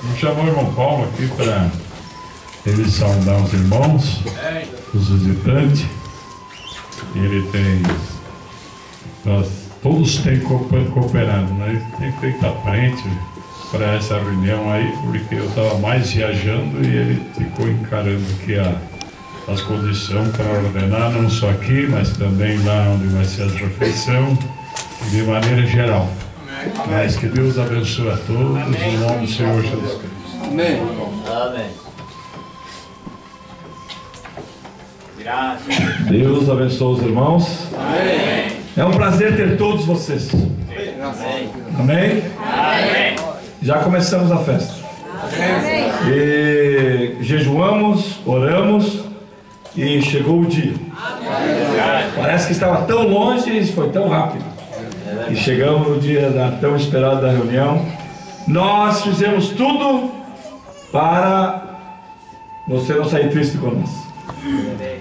Me chamou o irmão Paulo aqui para ele saudar os irmãos, os visitantes. Ele tem... todos têm cooperado, né? Ele tem feito a frente para essa reunião aí, porque eu estava mais viajando e ele ficou encarando aqui as condições para ordenar, não só aqui, mas também lá onde vai ser a refeição, de maneira geral. Mas que Deus abençoe a todos, em nome do Senhor Jesus Cristo. Amém. Amém. Graças. Deus abençoe os irmãos. Amém. É um prazer ter todos vocês. Amém. Amém? Amém. Já começamos a festa. Amém. E jejuamos, oramos e chegou o dia. Parece que estava tão longe e foi tão rápido. E chegamos no dia tão esperado da reunião. Nós fizemos tudo para você não sair triste conosco.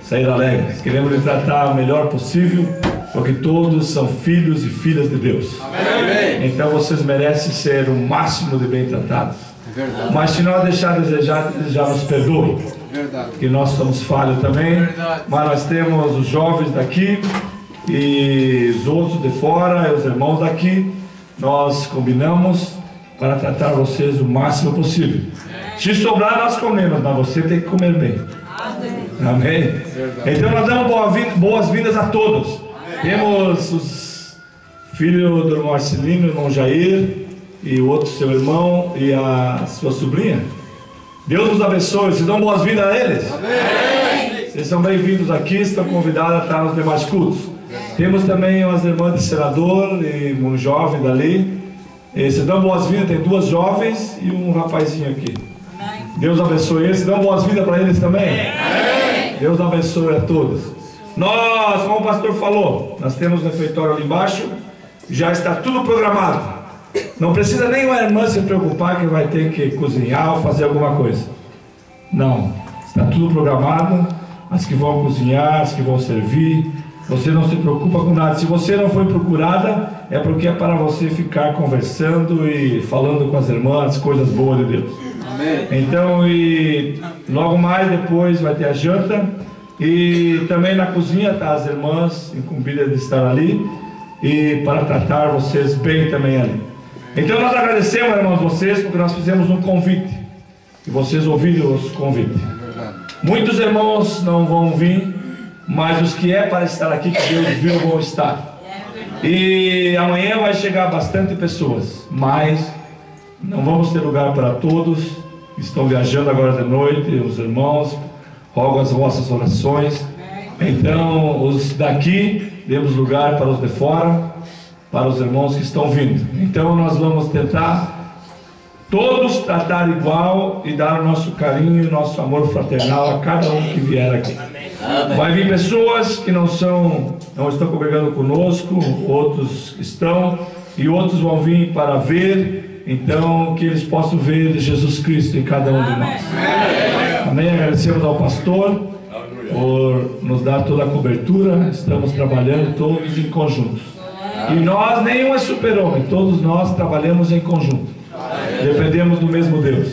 Sair alegres. Queremos lhe tratar o melhor possível, porque todos são filhos e filhas de Deus. Amém. Então vocês merecem ser o máximo de bem tratados. Verdade. Mas se nós deixar a desejar, já nos perdoe. Verdade. Que nós somos falhos também. Verdade. Mas nós temos os jovens daqui e os outros de fora, e os irmãos daqui. Nós combinamos para tratar vocês o máximo possível. Se sobrar, nós comemos, mas você tem que comer bem. Amém? Então nós damos boas-vindas a todos. Temos os filhos do irmão Marcelino, irmão Jair, e o outro seu irmão e a sua sobrinha. Deus nos abençoe. Vocês dão boas-vindas a eles? Amém. Vocês são bem-vindos aqui, estão convidados a estar nos demais cultos. Temos também umas irmãs de senador e um jovem dali. E vocês dão boas-vindas, tem duas jovens e um rapazinho aqui. Deus abençoe eles. Dão boas-vindas para eles também? Amém. Deus abençoe a todos. Nós, como o pastor falou, nós temos um refeitório ali embaixo. Já está tudo programado. Não precisa nem uma irmã se preocupar que vai ter que cozinhar ou fazer alguma coisa. Não. Está tudo programado. As que vão cozinhar, as que vão servir. Você não se preocupa com nada. Se você não foi procurada, é porque é para você ficar conversando e falando com as irmãs, coisas boas de Deus. Amém. Então, e logo mais depois vai ter a janta. E também na cozinha tá as irmãs incumbidas de estar ali e para tratar vocês bem também ali. Então nós agradecemos, irmãos, vocês, porque nós fizemos um convite e vocês ouviram os convites. Muitos irmãos não vão vir, mas os que é para estar aqui, que Deus viu, vão estar. E amanhã vai chegar bastante pessoas, mas não vamos ter lugar para todos. Estão viajando agora de noite, os irmãos. Rogo as vossas orações. Então, os daqui, demos lugar para os de fora, para os irmãos que estão vindo. Então, nós vamos tentar todos tratar igual e dar o nosso carinho e o nosso amor fraternal a cada um que vier aqui. Vai vir pessoas que não estão congregando conosco, outros estão, e outros vão vir para ver, então que eles possam ver Jesus Cristo em cada um de nós. Amém. Agradecemos ao pastor por nos dar toda a cobertura. Estamos trabalhando todos em conjunto. E nós, nenhum é super-homem, todos nós trabalhamos em conjunto. Dependemos do mesmo Deus.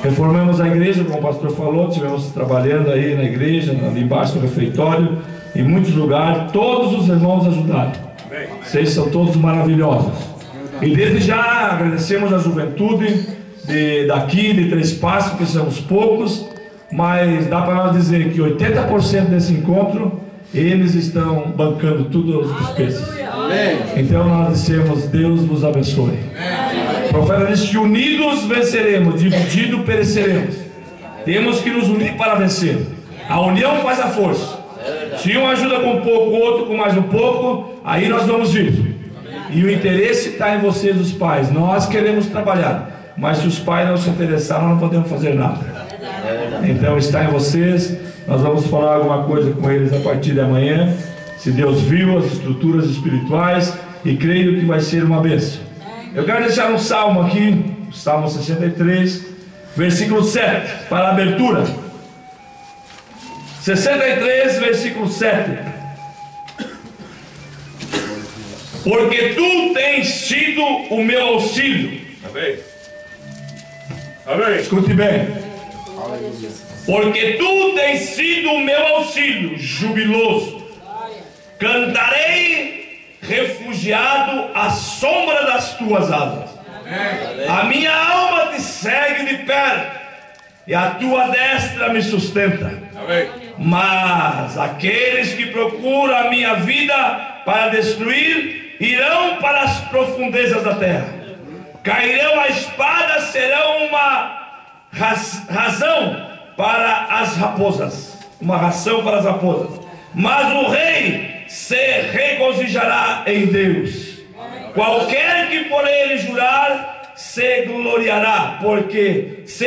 Reformamos a igreja, como o pastor falou, estivemos trabalhando aí na igreja, ali embaixo do refeitório, em muitos lugares. Todos os irmãos ajudaram. Vocês são todos maravilhosos. E desde já agradecemos a juventude daqui, de Três Passos, que somos poucos, mas dá para nós dizer que 80% desse encontro, eles estão bancando tudo as despesas. Então nós dissemos, Deus vos abençoe. O profeta disse que unidos venceremos, divididos pereceremos. Temos que nos unir para vencer. A união faz a força. Se um ajuda com um pouco, o outro com mais um pouco, aí nós vamos vir. E o interesse está em vocês, os pais. Nós queremos trabalhar, mas se os pais não se interessarem, nós não podemos fazer nada. Então está em vocês. Nós vamos falar alguma coisa com eles a partir de amanhã. Se Deus viu as estruturas espirituais, e creio que vai ser uma bênção. Eu quero deixar um salmo aqui, o Salmo 63, versículo 7, para a abertura. 63, versículo 7. Porque tu tens sido o meu auxílio. Amém. Amém. Escute bem. Porque tu tens sido o meu auxílio jubiloso. Cantarei refugiado à sombra das tuas asas. A minha alma te segue de perto e a tua destra me sustenta. Mas aqueles que procuram a minha vida para destruir irão para as profundezas da terra. Cairão a espada, serão uma razão para as raposas, uma ração para as raposas. Mas o rei se regozijará em Deus. Qualquer que por ele jurar se gloriará, porque se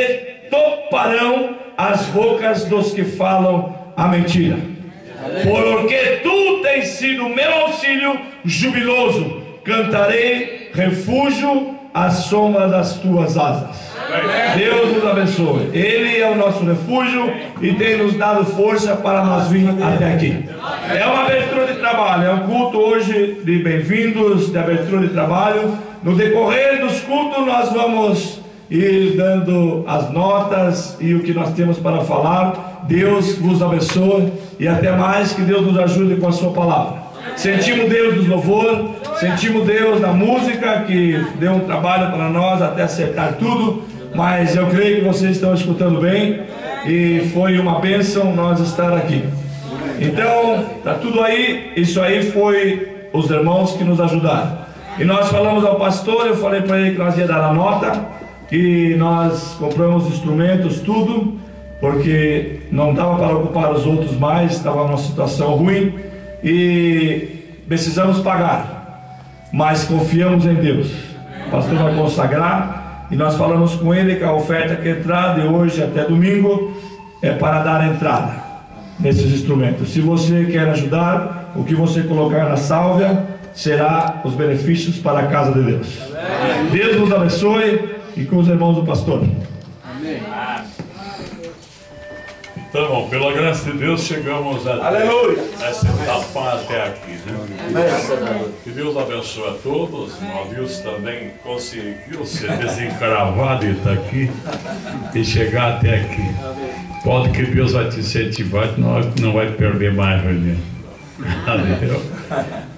toparão as bocas dos que falam a mentira. Porque tu tens sido meu auxílio jubiloso, cantarei refúgio à sombra das tuas asas. Deus nos abençoe. Ele é o nosso refúgio e tem nos dado força para nós vir até aqui. É uma abertura de trabalho, é um culto hoje de bem-vindos, de abertura de trabalho. No decorrer dos cultos nós vamos ir dando as notas e o que nós temos para falar. Deus vos abençoe e até mais, que Deus nos ajude com a sua palavra. Sentimos Deus dos louvor, sentimos Deus da música, que deu um trabalho para nós até acertar tudo, mas eu creio que vocês estão escutando bem e foi uma bênção nós estar aqui. Então, tá tudo aí, isso aí foi os irmãos que nos ajudaram. E nós falamos ao pastor, eu falei para ele que nós ia dar a nota, e nós compramos instrumentos, tudo, porque não dava para ocupar os outros mais, estava uma situação ruim e precisamos pagar, mas confiamos em Deus. O pastor vai consagrar e nós falamos com ele que a oferta que entrar de hoje até domingo é para dar entrada nesses instrumentos. Se você quer ajudar, o que você colocar na sálvia será os benefícios para a casa de Deus. Deus nos abençoe e com os irmãos do pastor. Amém. Então, irmão, pela graça de Deus chegamos a essa etapa até aqui, né? Que Deus abençoe a todos. O Deus também conseguiu ser desencravado e estar aqui e chegar até aqui. Pode que Deus vai te incentivar, não vai perder mais reunião.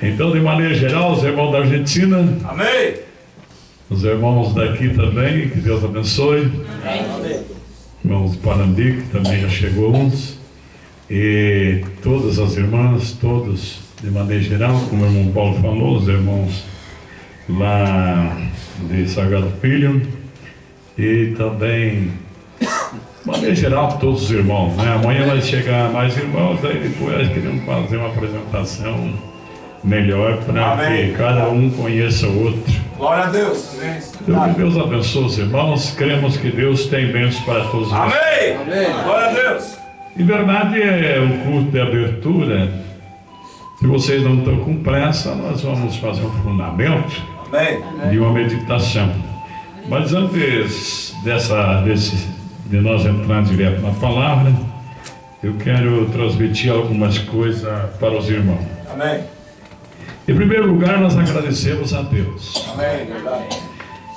Então, de maneira geral, os irmãos da Argentina, Amém. Os irmãos daqui também, que Deus abençoe. Amém. Irmãos do Panambi, que também já chegou uns. E todas as irmãs, todos, de maneira geral, como o irmão Paulo falou, os irmãos lá de Sagrado Filho. E também, de maneira geral, todos os irmãos, né? Amanhã vai chegar mais irmãos, aí depois queremos fazer uma apresentação melhor para que cada um conheça o outro. Glória a Deus. Então, que Deus abençoe os irmãos. Cremos que Deus tem bênçãos para todos nós. Amém. Amém. Glória a Deus. Em verdade, é um culto de abertura. Se vocês não estão com pressa, nós vamos fazer um fundamento de uma meditação. Mas antes de nós entrar direto na palavra, eu quero transmitir algumas coisas para os irmãos. Amém. Em primeiro lugar, nós agradecemos a Deus. Amém. Verdade.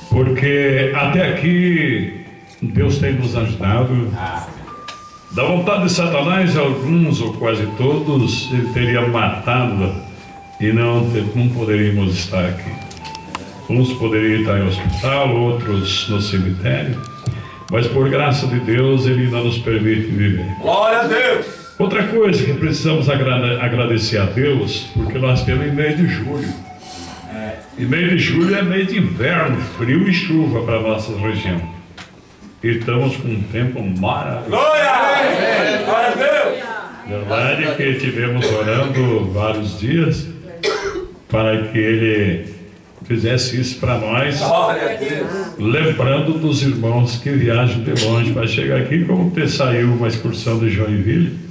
Porque até aqui Deus tem nos ajudado. Da vontade de Satanás, alguns ou quase todos ele teria matado e não poderíamos estar aqui. Uns poderiam estar em hospital, outros no cemitério, mas por graça de Deus ele ainda nos permite viver. Glória a Deus. Outra coisa que precisamos agradecer a Deus, porque nós temos em mês de julho. E mês de julho é mês de inverno, frio e chuva para a nossa região. E estamos com um tempo maravilhoso. Glória a Deus. Verdade que estivemos orando vários dias para que Ele fizesse isso para nós. Glória a Deus. Lembrando dos irmãos que viajam de longe para chegar aqui, como saiu uma excursão de Joinville.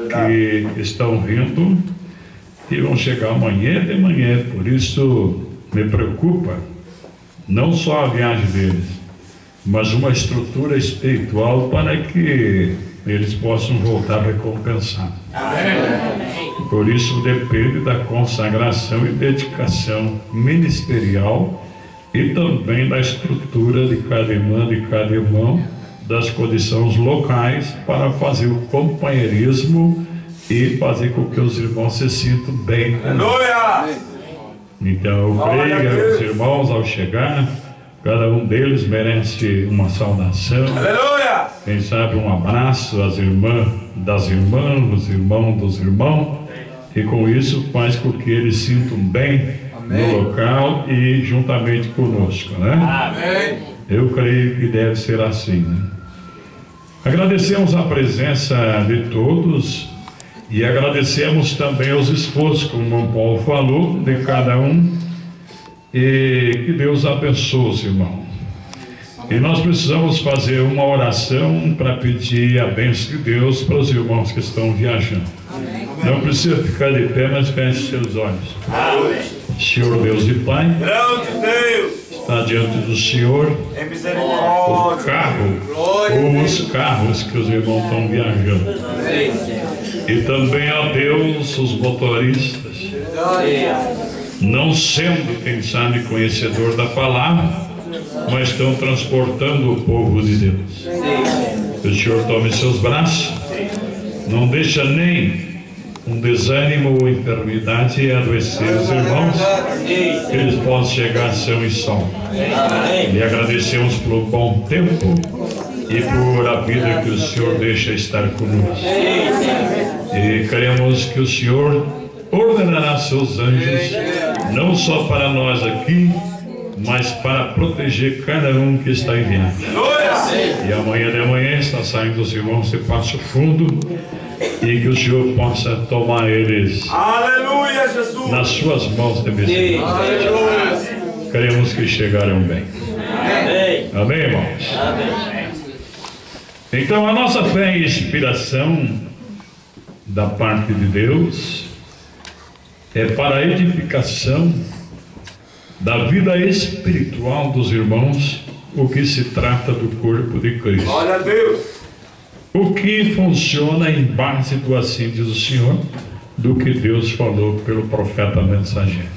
Que estão vindo e vão chegar amanhã de manhã. Por isso me preocupa não só a viagem deles, mas uma estrutura espiritual para que eles possam voltar recompensados. Por isso depende da consagração e dedicação ministerial e também da estrutura de cada irmã, de cada irmão, das condições locais, para fazer o companheirismo e fazer com que os irmãos se sintam bem. Aleluia! Então eu creio que os irmãos, ao chegar, cada um deles merece uma saudação. Aleluia! Quem sabe um abraço às irmãs das irmãs, os irmãos dos irmãos, e com isso faz com que eles sintam bem no local e juntamente conosco, né? Amém! Eu creio que deve ser assim, né? Agradecemos a presença de todos e agradecemos também os esforços, como o Paulo falou, de cada um, e que Deus abençoe os irmãos. E nós precisamos fazer uma oração para pedir a bênção de Deus para os irmãos que estão viajando. Não precisa ficar de pé, mas feche seus olhos. Senhor Deus e Pai, está diante do Senhor o carro ou os carros que os irmãos estão viajando. E também, ó Deus, os motoristas, não sendo, quem sabe, conhecedor da palavra, mas estão transportando o povo de Deus. Que o Senhor tome seus braços, não deixa nem um desânimo ou enfermidade adoecer os irmãos, que eles possam chegar são e salvos. E agradecemos pelo bom tempo e por a vida que o Senhor deixa estar conosco. E queremos que o Senhor ordenará seus anjos, não só para nós aqui, mas para proteger cada um que está em viagem. E amanhã de manhã está saindo os irmãos de Passo Fundo, e que o Senhor possa tomar eles, aleluia, Jesus, nas suas mãos de misericórdia. Queremos que chegaram bem. Amém, irmãos? Então a nossa fé e inspiração da parte de Deus é para a edificação da vida espiritual dos irmãos, o que se trata do corpo de Cristo. Glória a Deus. O que funciona em base do assim diz o Senhor, do que Deus falou pelo profeta mensageiro.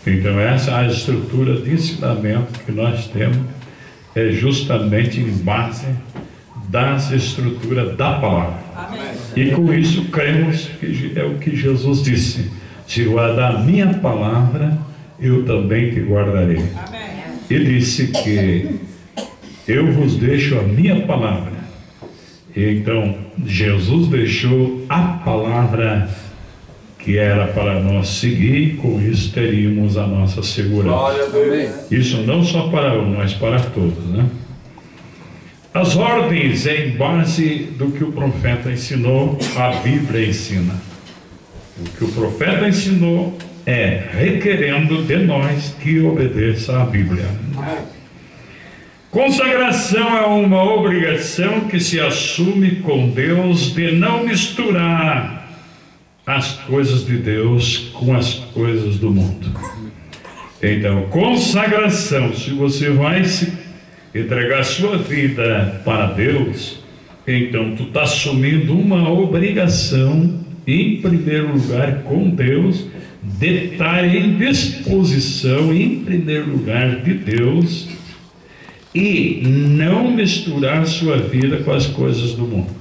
Então essa é a estrutura de ensinamento que nós temos, é justamente em base das estruturas da palavra. E com isso cremos que é o que Jesus disse: se guardar a minha palavra, eu também te guardarei. E disse que eu vos deixo a minha palavra. Então Jesus deixou a palavra que era para nós seguir, e com isso teríamos a nossa segurança. Isso não só para um, mas para todos, né? As ordens é em base do que o profeta ensinou, a Bíblia ensina. O que o profeta ensinou é requerendo de nós que obedeça à Bíblia. Consagração é uma obrigação que se assume com Deus de não misturar as coisas de Deus com as coisas do mundo. Então, consagração, se você vai se entregar sua vida para Deus, então tu está assumindo uma obrigação, em primeiro lugar com Deus, de estar em disposição, em primeiro lugar de Deus, e não misturar sua vida com as coisas do mundo.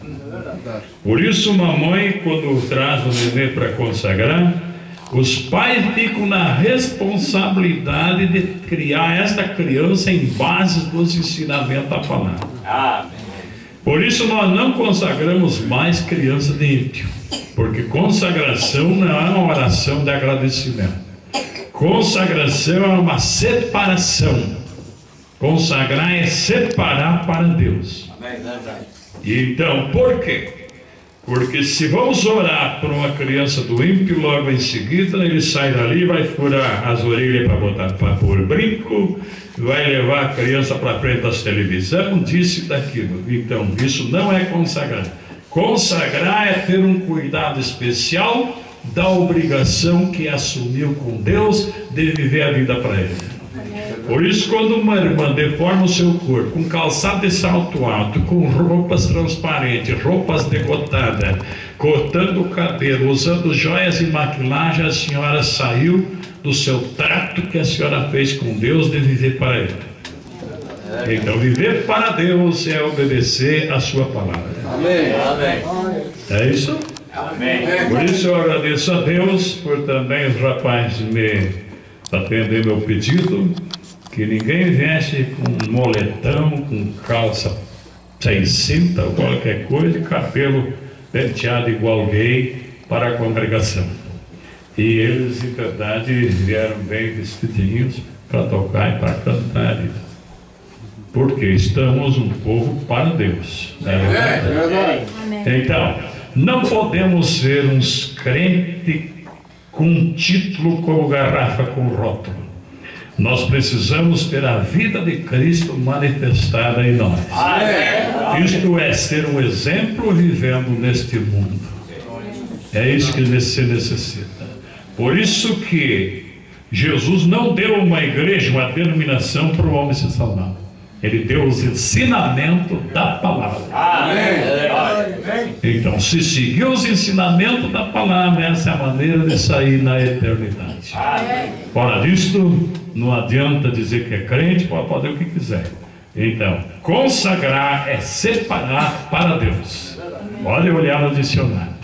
Por isso uma mãe, quando traz o neném para consagrar, os pais ficam na responsabilidade de criar esta criança em base dos ensinamentos da palavra. Por isso nós não consagramos mais criança de íntimo, porque consagração não é uma oração de agradecimento. Consagração é uma separação. Consagrar é separar para Deus. E então, por quê? Porque se vamos orar por uma criança do ímpio, logo em seguida ele sai dali, vai furar as orelhas para pôr brinco, vai levar a criança para frente das televisão, disso e daquilo. Então isso não é consagrar. Consagrar é ter um cuidado especial da obrigação que assumiu com Deus de viver a vida para ele. Por isso, quando uma irmã deforma o seu corpo com calçado de salto alto, com roupas transparentes, roupas decotadas, cortando o cabelo, usando joias e maquilagem, a senhora saiu do seu trato que a senhora fez com Deus de viver para Ele. Então, viver para Deus é obedecer a sua palavra. Amém. Amém. É isso? Amém. Por isso eu agradeço a Deus por também os rapazes me atender meu pedido, que ninguém viesse com moletão, com calça sem cinta ou qualquer coisa, e cabelo penteado igual gay para a congregação. E eles, em verdade, vieram bem vestidinhos para tocar e para cantar. Porque estamos um povo para Deus. Não é verdade? Então, não podemos ser uns crentes com um título como garrafa com rótulo. Nós precisamos ter a vida de Cristo manifestada em nós. Isto é, ser um exemplo vivendo neste mundo. É isso que se necessita. Por isso que Jesus não deu uma igreja, uma denominação para o homem se salvar. Ele deu os ensinamentos da palavra. Então, se seguir os ensinamentos da palavra, essa é a maneira de sair na eternidade. Fora disto, não adianta dizer que é crente, pode fazer o que quiser. Então, consagrar é separar para Deus. Pode olhar no dicionário.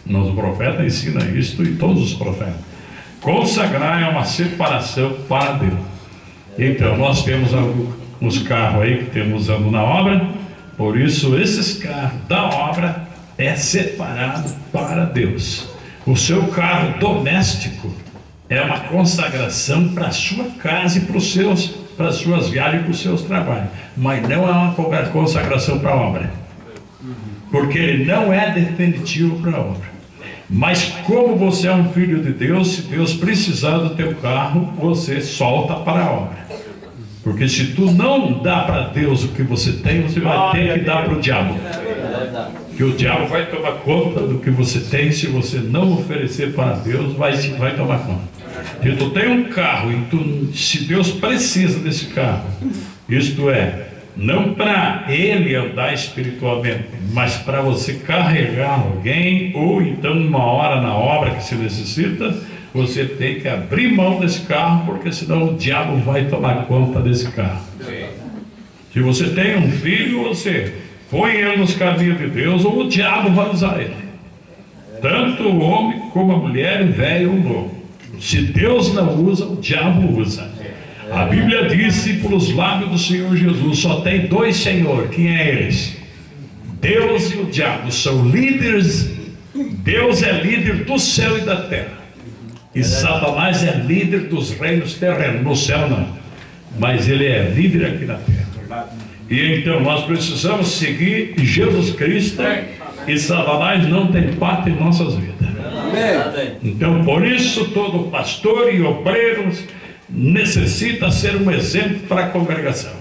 Nos profetas ensina isto, e todos os profetas. Consagrar é uma separação para Deus. Então, nós temos uns carros aí que temos usando na obra, por isso esses carros da obra é separado para Deus. O seu carro doméstico é uma consagração para a sua casa e para as suas viagens e para os seus trabalhos, mas não é uma consagração para a obra, porque ele não é definitivo para a obra. Mas como você é um filho de Deus, se Deus precisar do teu carro, você solta para a obra. Porque se tu não dá para Deus o que você tem, você vai ter que dar para o diabo. Que o diabo vai tomar conta do que você tem. Se você não oferecer para Deus, vai tomar conta. Se tu tem um carro e se Deus precisa desse carro, isto é, não para ele andar espiritualmente, mas para você carregar alguém, ou então uma hora na obra que se necessita, você tem que abrir mão desse carro, porque senão o diabo vai tomar conta desse carro. Se você tem um filho, você põe ele nos caminhos de Deus, ou o diabo vai usar ele. Tanto o homem como a mulher, velho ou novo. Se Deus não usa, o diabo usa. A Bíblia disse pelos lábios do Senhor Jesus, só tem dois senhores. Quem é eles? Deus e o diabo são líderes. Deus é líder do céu e da terra. E Satanás é líder dos reinos terrenos. No céu não, mas ele é líder aqui na terra. E então nós precisamos seguir Jesus Cristo, e Satanás não tem parte em nossas vidas. Então por isso todo pastor e obreiro necessita ser um exemplo para a congregação.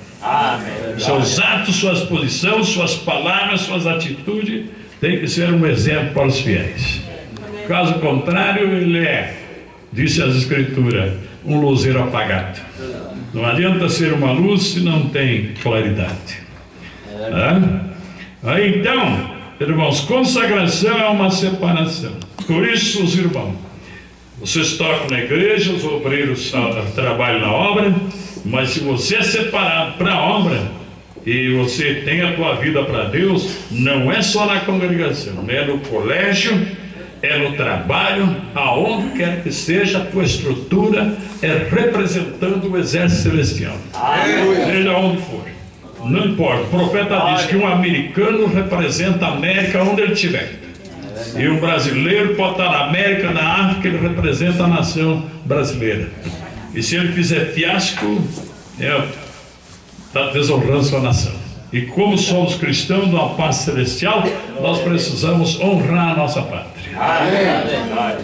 Seus atos, suas posições, suas palavras, suas atitudes tem que ser um exemplo para os fiéis. Caso contrário, ele disse as escrituras, um luzeiro apagado. Não adianta ser uma luz se não tem claridade. Então, irmãos, consagração é uma separação. Por isso, os irmãos, vocês tocam na igreja, os obreiros trabalham na obra, mas se você é separado para a obra e você tem a tua vida para Deus, não é só na congregação, é no colégio, é no trabalho, aonde quer que seja, a tua estrutura é representando o exército celestial. Seja onde for, não importa. O profeta diz que um americano representa a América onde ele estiver. E um brasileiro pode estar na América, na África, ele representa a nação brasileira. E se ele fizer fiasco, está desonrando sua nação. E como somos cristãos de uma paz celestial, nós precisamos honrar a nossa pátria.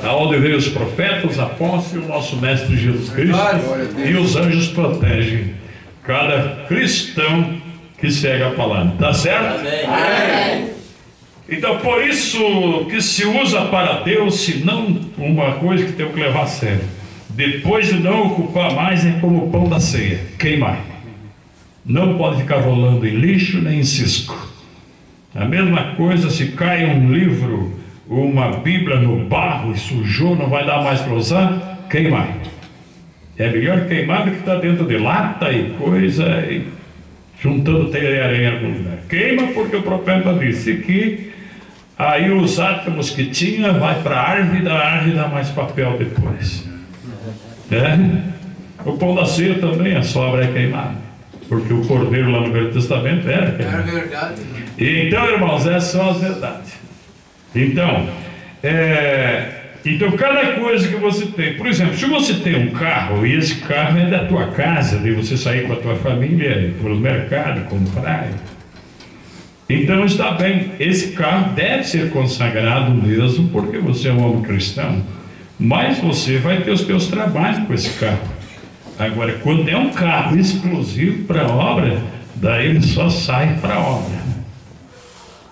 Aonde veio os profetas, os apóstolos, o nosso mestre Jesus Cristo, e os anjos protegem cada cristão que segue a palavra. Tá certo? Então por isso que se usa para Deus, se não uma coisa que tem que levar a sério. Depois de não ocupar mais, é como o pão da ceia, queimar. Não pode ficar rolando em lixo nem em cisco. A mesma coisa se cai um livro ou uma Bíblia no barro e sujou, não vai dar mais para usar, queimar. É melhor queimar do que estar dentro de lata e coisa, e juntando teia e areia em algum lugar. Queima porque o profeta disse que aí os átomos que tinha vai para a árvore dá mais papel depois. O pão da ceia também, a sobra é queimada, porque o cordeiro lá no Velho Testamento era queimado. verdade. Então, irmãos, essas são as verdades. Então, cada coisa que você tem, por exemplo, se você tem um carro e esse carro é da tua casa, de você sair com a tua família para o mercado, comprar, então está bem, esse carro deve ser consagrado mesmo, porque você é um homem cristão, mas você vai ter os teus trabalhos com esse carro. Agora, quando é um carro exclusivo para a obra, daí ele só sai para a obra.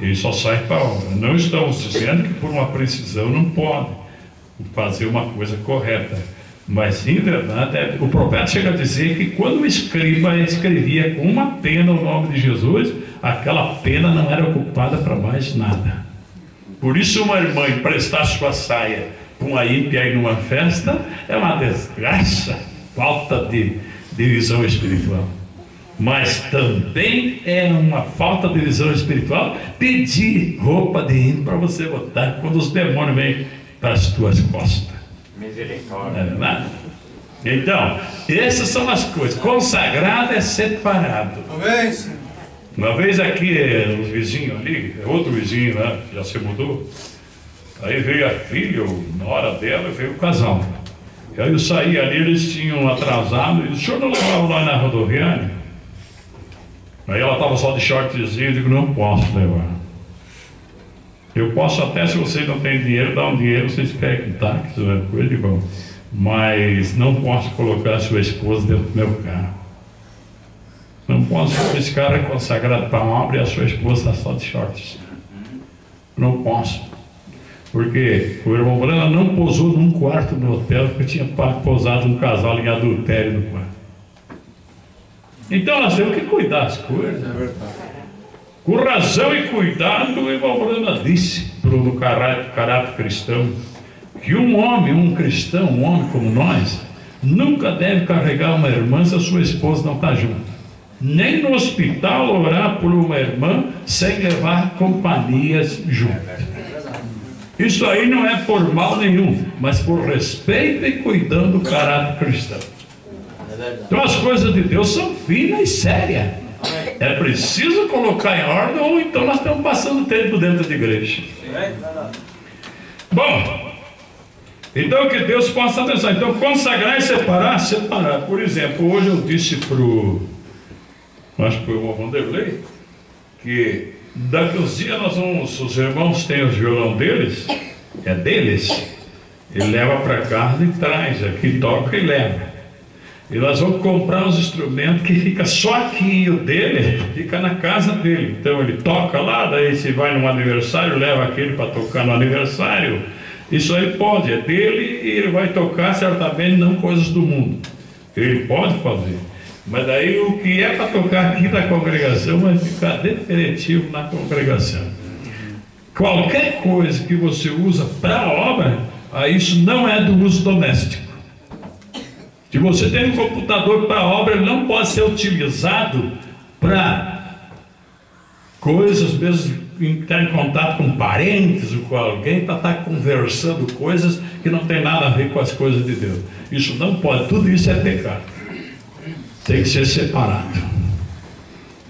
Ele só sai para a obra. Não estamos dizendo que por uma precisão não pode fazer uma coisa correta, mas em verdade o profeta chega a dizer que quando o escriba escrevia com uma pena o nome de Jesus, aquela pena não era ocupada para mais nada. Por isso, uma irmã emprestar sua saia para uma ímpia aí numa festa é uma desgraça, falta de visão espiritual. Mas também é uma falta de visão espiritual pedir roupa de ímpio para você botar quando os demônios vêm para as tuas costas. Misericórdia. Não é verdade? Então, essas são as coisas. Consagrado é separado. Amém, Senhor. Uma vez aqui, os vizinhos ali, outro vizinho lá, já se mudou. Aí veio a filha, ou na hora dela, veio o casal. E aí eu saí ali, eles tinham atrasado, e o senhor não levava lá na rodoviária? Aí ela estava só de shortzinho, eu digo, não posso levar. Eu posso até, se vocês não têm dinheiro, dar um dinheiro, vocês pegam táxi, coisa de bom. Mas não posso colocar a sua esposa dentro do meu carro. Não posso, esse cara é consagrado para a obra e a sua esposa está só de shorts. Não posso. Porque o irmão Brana não pousou num quarto no hotel, porque tinha pousado um casal em adultério no quarto. Então nós temos que cuidar das coisas. Com razão e cuidado, o irmão Brana disse no caráter cristão que um homem, um cristão, um homem como nós, nunca deve carregar uma irmã se a sua esposa não está junto. Nem no hospital orar por uma irmã sem levar companhias junto. Isso aí não é por mal nenhum, mas por respeito e cuidando do caráter cristão. Então as coisas de Deus são finas e sérias. É preciso colocar em ordem, ou então nós estamos passando tempo dentro da igreja. Bom, então que Deus possa abençoar. Então consagrar e separar, separar. Por exemplo, hoje eu disse acho que foi o Vanderlei, que daqui uns dias nós vamos, os irmãos têm o violão deles, é deles, ele leva para casa e traz, aqui toca e leva. E nós vamos comprar uns instrumentos que fica só aqui, e o dele fica na casa dele. Então ele toca lá, daí se vai num aniversário, leva aquele para tocar no aniversário. Isso aí pode, é dele, e ele vai tocar certamente não coisas do mundo. Ele pode fazer. Mas daí o que é para tocar aqui na congregação vai ficar definitivo na congregação. Qualquer coisa que você usa para a obra, isso não é do uso doméstico. Se você tem um computador para a obra, ele não pode ser utilizado para coisas, mesmo estar em contato com parentes ou com alguém, para estar conversando coisas que não tem nada a ver com as coisas de Deus. Isso não pode, tudo isso é pecado. Tem que ser separado.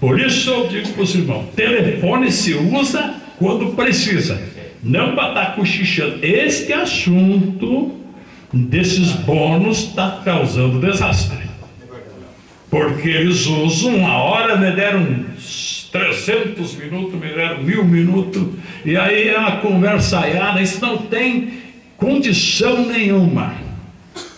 Por isso eu digo para os irmãos, telefone se usa quando precisa, não para estar cochichando. Este assunto desses bônus está causando desastre, porque eles usam uma hora, me deram 300 minutos, me deram 1000 minutos, e aí é uma conversaiada. Isso não tem condição nenhuma.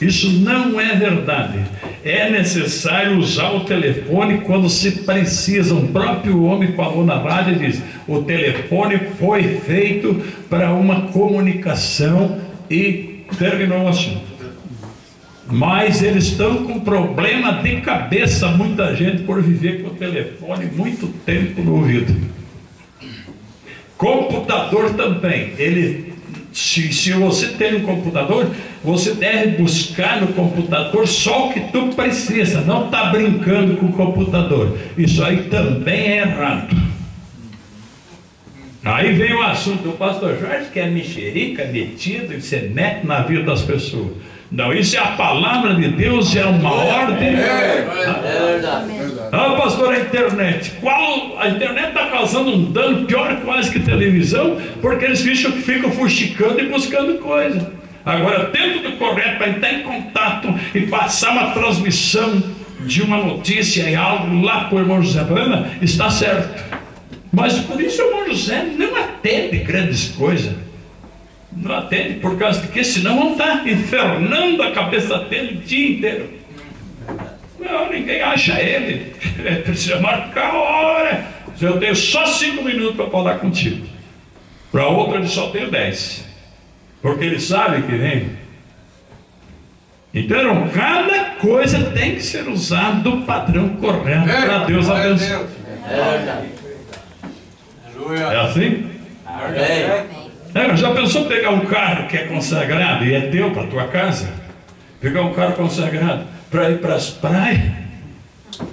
Isso não é verdade. É necessário usar o telefone quando se precisa. O próprio homem falou na rádio e diz: o telefone foi feito para uma comunicação, e terminou o assunto. Mas eles estão com problema de cabeça, muita gente, por viver com o telefone muito tempo no ouvido. Computador também, ele se você tem um computador, você deve buscar no computador só o que tu precisa, não está brincando com o computador. Isso aí também é errado. Aí vem o assunto, o pastor Jorge que é mexerica, metido, e você mete na vida das pessoas. Não, isso é a palavra de Deus, é uma ordem. É verdade. Ah, pastor, a internet. A internet está causando um dano pior quase que televisão, porque eles ficam fuxicando e buscando coisa. Agora, dentro do correto, para entrar em contato e passar uma transmissão de uma notícia e algo lá para o irmão José Brana, está certo. Mas por isso o irmão José não atende grandes coisas. Não atende, por causa de que senão vão estar infernando a cabeça dele o dia inteiro. Não, ninguém acha ele. Precisa marcar a hora. Eu tenho só 5 minutos para falar contigo. Para outra ele só tem 10. Porque ele sabe que vem. Então, cada coisa tem que ser usada do padrão correto para Deus abençoar. É verdade. É assim? Já pensou pegar um carro que é consagrado e é teu para tua casa? Pegar um carro consagrado para ir para as praias,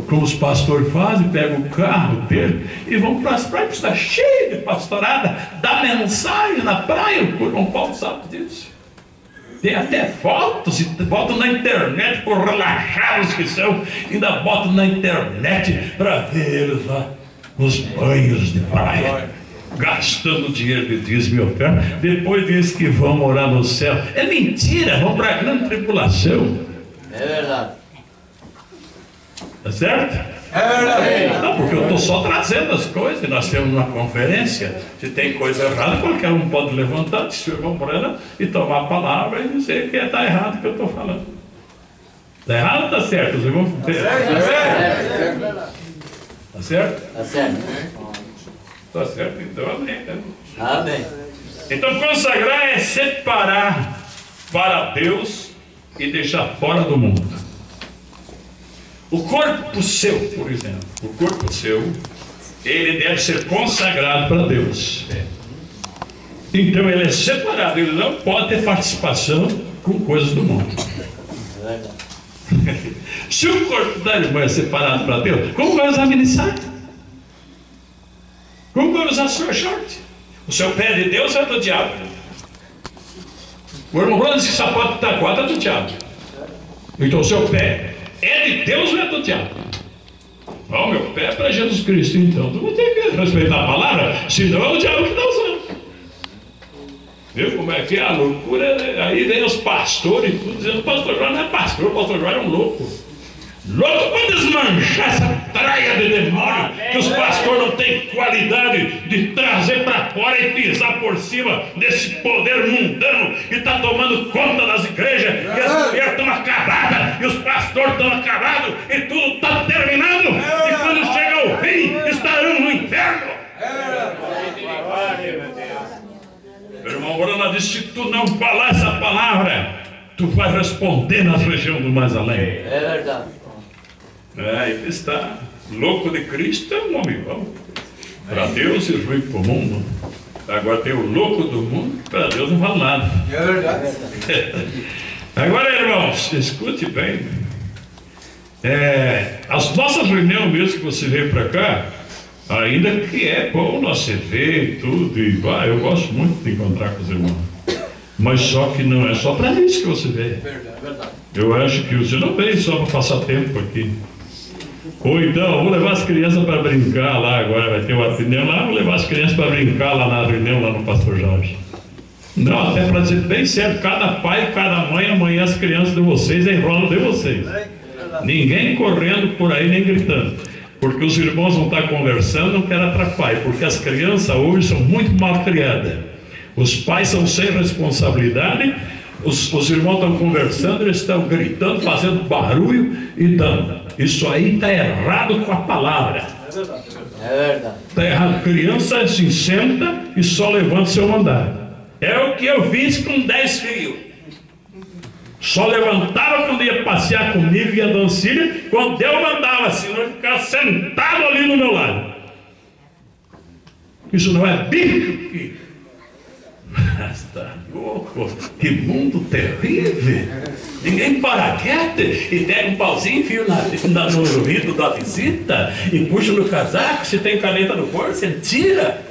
como os pastores fazem, pegam o carro dele e vão para as praias, está cheio de pastorada, dá mensagem na praia. O irmão Paulo sabe disso. Tem até fotos, e botam na internet, por relaxados que são, ainda botam na internet para ver eles lá nos banhos de praia, gastando dinheiro de dízimo e oferta. Depois diz que vão morar no céu. É mentira, vão para a grande tribulação. É verdade. Tá certo? É verdade. Não, porque eu estou só trazendo as coisas. Nós temos uma conferência. Se tem coisa errada, qualquer um pode levantar, se o irmão Brana, e tomar a palavra e dizer que está errado o que eu estou falando. Está errado ou está certo? Os irmãos Tá certo. Tá certo? Tá certo. Tá certo, então amém. Amém. Então consagrar é separar para Deus e deixar fora do mundo. O corpo seu, por exemplo, o corpo seu, ele deve ser consagrado para Deus. Então ele é separado, ele não pode ter participação com coisas do mundo. É verdade. Se o corpo da irmã é separado para Deus, como vai usar ministrar? Como vai usar sua short? O seu pé é de Deus ou é do diabo? O irmão Bruno disse que sapato está 4 é do diabo. Então o seu pé é de Deus ou é do diabo? O meu pé é para Jesus Cristo. Então tu não tem que respeitar a palavra, senão é o diabo que está usando. Viu como é que é a loucura? Aí vem os pastores e tudo dizendo: o pastor João não é pastor, o pastor João é um louco. Louco para desmanchar essa traia de demônio que os pastores não têm qualidade de trazer para fora e pisar por cima desse poder mundano que está tomando conta das igrejas, e as mulheres estão acabadas, e os pastores estão acabados, e tudo está terminando, e quando chega o fim, estarão no inferno. Meu irmão Brana disse: se tu não falar essa palavra, tu vai responder nas regiões do mais além. É verdade. Aí está. Louco de Cristo é um homem bom para Deus e ruim para o mundo. Agora tem o louco do mundo, para Deus não vale nada. É verdade. Agora, irmãos, escute bem. As nossas reuniões mesmo que você veio para cá, ainda que é bom nós se ver e tudo, e eu gosto muito de encontrar com os irmãos, mas só que não é só para isso que você vê. Eu acho que você não veio só para passar tempo aqui. Ou então, vou levar as crianças para brincar lá, agora vai ter uma reunião lá, vou levar as crianças para brincar lá na reunião, lá no Pastor Jorge. Não, até para dizer bem certo, cada pai, cada mãe, amanhã as crianças de vocês enrolam de vocês. Ninguém correndo por aí, nem gritando. Porque os irmãos vão estar conversando, não quero atrapalhar, porque as crianças hoje são muito mal criadas. Os pais são sem responsabilidade, os irmãos estão conversando, eles estão gritando, fazendo barulho e dando. Isso aí está errado com a palavra. É verdade. Está errado. Criança se senta e só levanta seu mandado. É o que eu fiz com 10 filhos. Só levantava quando ia passear comigo e a Dancília, quando eu mandava, senão ele ficava sentado ali no meu lado. Isso não é bíblico, filho. Tá louco? Que mundo terrível! Ninguém para quieto e pega um pauzinho, enfia no ouvido da visita e puxa no casaco. Se tem caneta no bolso, você tira.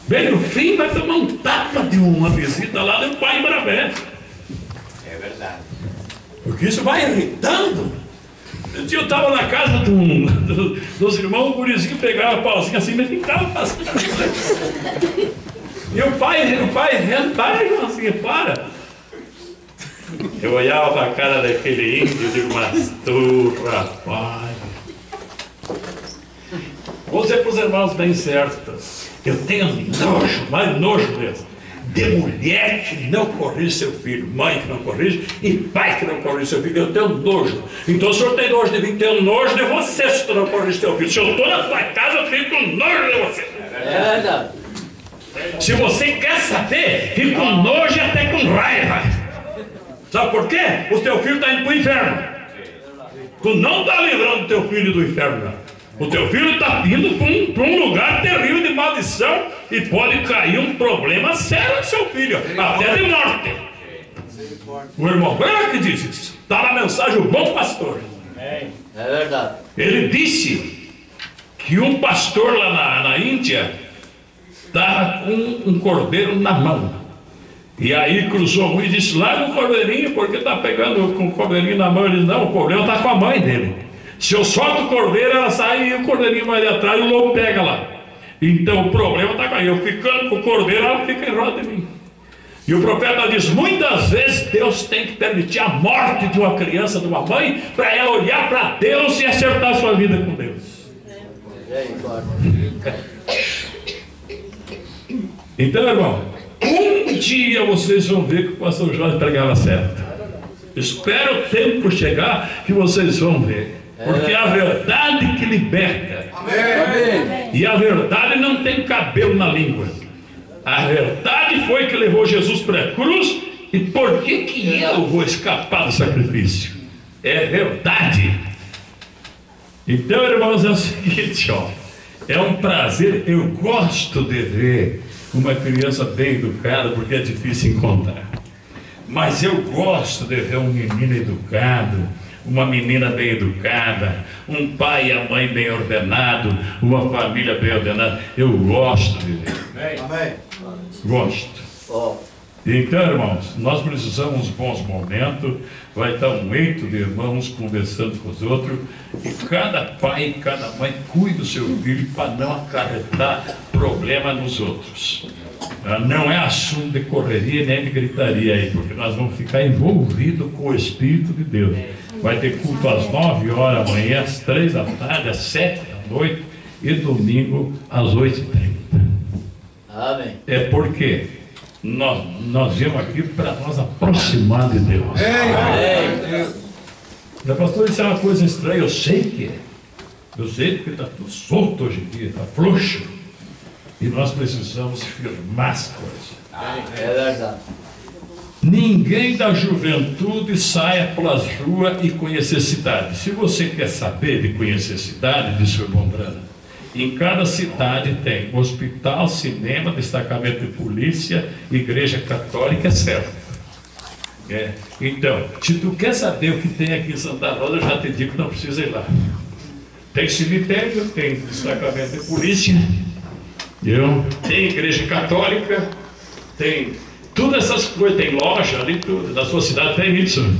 Bem no fim, vai tomar um tapa de uma visita lá do pai Barabé. É verdade. Porque isso vai irritando. Um dia eu estava na casa dos irmãos, o gurizinho pegava a pauzinha assim, mas ficava passando. E o pai rendo, para, irmãozinho, para. Eu olhava para a cara daquele índio e digo, mas tu, rapaz. Vou dizer para os irmãos bem certos, eu tenho nojo, mas nojo mesmo, de mulher que não corrige seu filho, mãe que não corrige e pai que não corrige seu filho. Eu tenho nojo. Então o senhor tem nojo de mim, tenho nojo de você se tu não corrige seu filho. Se eu estou na tua casa, eu fico com nojo de você. É verdade. Se você quer saber, fica com nojo e até com raiva. Sabe por quê? O teu filho está indo para o inferno. Tu não está livrando o teu filho do inferno, não. O teu filho está indo para um lugar terrível de maldição e pode cair um problema sério no seu filho, até de morte. O irmão Branco diz isso. Está na mensagem o bom pastor. É verdade. Ele disse que um pastor lá na Índia estava com um cordeiro na mão. E aí cruzou um e disse, larga o cordeirinho, porque está pegando com o cordeirinho na mão. Ele disse, não, o problema está com a mãe dele. Se eu solto o cordeiro, ela sai e o cordeirinho vai ali atrás e o lobo pega lá. Então o problema está com a mãe. Eu ficando com o cordeiro, ela fica em roda de mim. E o profeta diz, muitas vezes Deus tem que permitir a morte de uma criança, de uma mãe, para ela olhar para Deus e acertar a sua vida com Deus. Então, irmão, um dia vocês vão ver que o pastor Jorge pregava certo. Espero o tempo chegar que vocês vão ver. Porque é a verdade que liberta. Amém. E a verdade não tem cabelo na língua. A verdade foi que levou Jesus para a cruz. E por que eu vou escapar do sacrifício? É verdade. Então, irmãos, é o seguinte, ó. É um prazer. Eu gosto de ver uma criança bem educada, porque é difícil encontrar. Mas eu gosto de ver um menino educado, uma menina bem educada, um pai e a mãe bem ordenado, uma família bem ordenada. Eu gosto de ver. Amém. Gosto. Então, irmãos, nós precisamos de bons momentos. Vai estar um eito de irmãos conversando com os outros. E cada pai e cada mãe cuida do seu filho para não acarretar problema nos outros. Não é assunto de correria nem de gritaria aí, porque nós vamos ficar envolvidos com o Espírito de Deus. Vai ter culto às 9 horas amanhã, às 3 da tarde, às 7 da noite e domingo às 8h30. Amém. É porque nós viemos aqui para nos aproximar de Deus. O pastor, isso é uma coisa estranha, eu sei que é. Eu sei que está tudo solto hoje em dia, está frouxo. E nós precisamos firmar as coisas. É verdade. Ninguém da juventude saia pelas ruas e conhecer cidade. Se você quer saber de conhecer cidade, disse o irmão Brana, em cada cidade tem hospital, cinema, destacamento de polícia, igreja católica, é certo. Então, se tu quer saber o que tem aqui em Santa Rosa, eu já te digo que não precisa ir lá. Tem cemitério, tem destacamento de polícia, tem igreja católica, tem todas essas coisas, tem loja ali, tudo. Da sua cidade tem isso?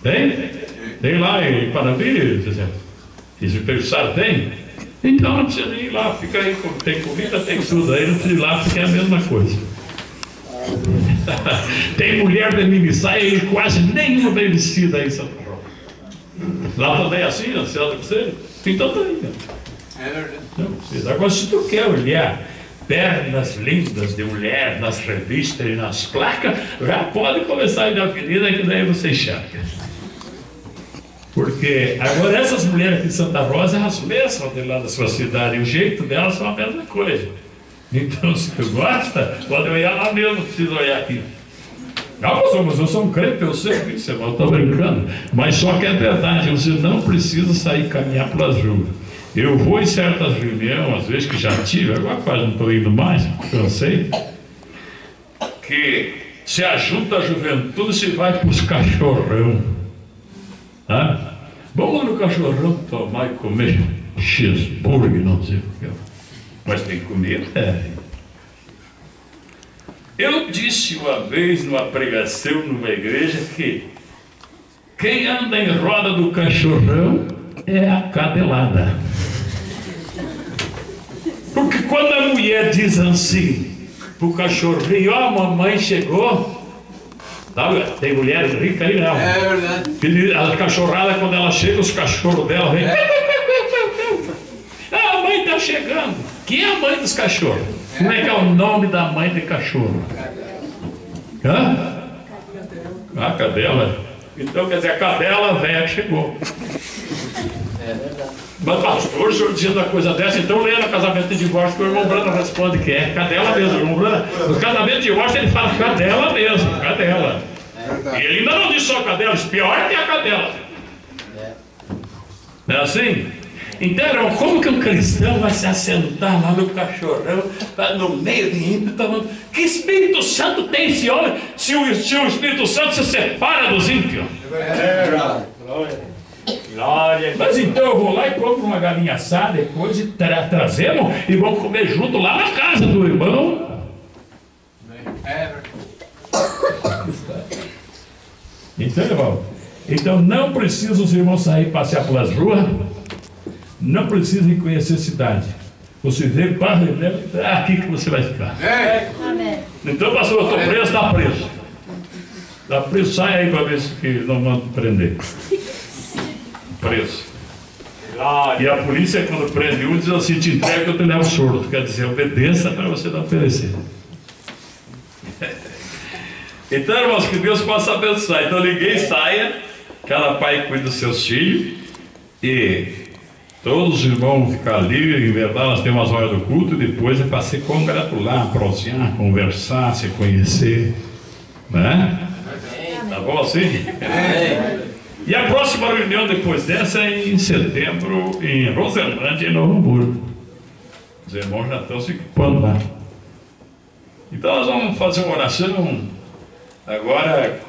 Tem? Tem lá em Panambi, tem? Então não precisa ir lá, fica aí, tem comida, tem tudo, aí não precisa ir lá porque é a mesma coisa. Tem mulher de minissaia e quase nenhuma bem vestida aí em Santa Rosa. Lá também é assim, na cidade de você? Então tá aí. É verdade. Não precisa. Agora, se tu quer olhar pernas lindas de mulher nas revistas e nas placas, já pode começar a ir na avenida que daí você enxerga. Porque agora essas mulheres aqui de Santa Rosa, elas mesmas de lá da sua cidade, e o jeito delas são a mesma coisa. Então, se tu gosta, pode olhar lá mesmo, não precisa olhar aqui. Não, mas eu sou um crente, eu sei disso, eu estou brincando. Mas só que é verdade, você não precisa sair caminhar pelas ruas. Eu vou em certas reuniões, às vezes que já tive, agora quase não estou indo mais, cansei. que se ajunta a juventude e se vai para os cachorrão. Tá? Vamos lá no cachorrão tomar e comer cheeseburger, não sei o que. Mas tem que comer. Eu disse uma vez numa pregação numa igreja que quem anda em roda do cachorrão é a cadelada. Porque quando a mulher diz assim pro cachorrinho, ó, mamãe chegou, tá, tem mulher rica aí não. É verdade. A cachorrada, quando ela chega, os cachorros dela vêm. Ah, a mãe tá chegando. Quem é a mãe dos cachorros? Como é que é o nome da mãe de cachorro? Hã? A cadela. Então quer dizer, a cadela velha chegou. É verdade. Mas pastor, o senhor dizendo uma coisa dessa, então leia no casamento de divórcio que o irmão Brando responde que é cadela mesmo. O irmão Brando, no casamento de divórcio ele fala cadela mesmo, cadela. E ele ainda não disse só cadela, pior que a cadela. Não é assim? Então, irmão, como que um cristão vai se assentar lá no cachorrão, no meio de ímpios? Que Espírito Santo tem esse homem, se o Espírito Santo se separa dos ímpios? É verdade. Glória. Mas então eu vou lá e compro uma galinha assada depois e trazemos e vamos comer junto lá na casa do irmão. É verdade. Então, irmão, então não precisa os irmãos sair passear pelas ruas, não precisa ir conhecer a cidade. Você vê, é aqui que você vai ficar. Amém. Então, pastor, eu estou preso, está preso. Está preso, sai aí para ver se que não manda prender. Preso. E a polícia, quando prende um, diz assim: te entrega que eu te levo surdo. Quer dizer, obedeça para você não perecer. Então, irmãos, que Deus possa abençoar. Então, ninguém saia, cada pai cuida dos seus filhos e todos os irmãos vão ficar ali. Em verdade, nós temos as horas do culto e depois é para se congratular, prosear, conversar, se conhecer, né? Tá bom assim? E a próxima reunião depois dessa é em setembro, em Roselândia, em Novo Hamburgo. Os irmãos já estão se equipando lá. Então nós vamos fazer uma oração agora,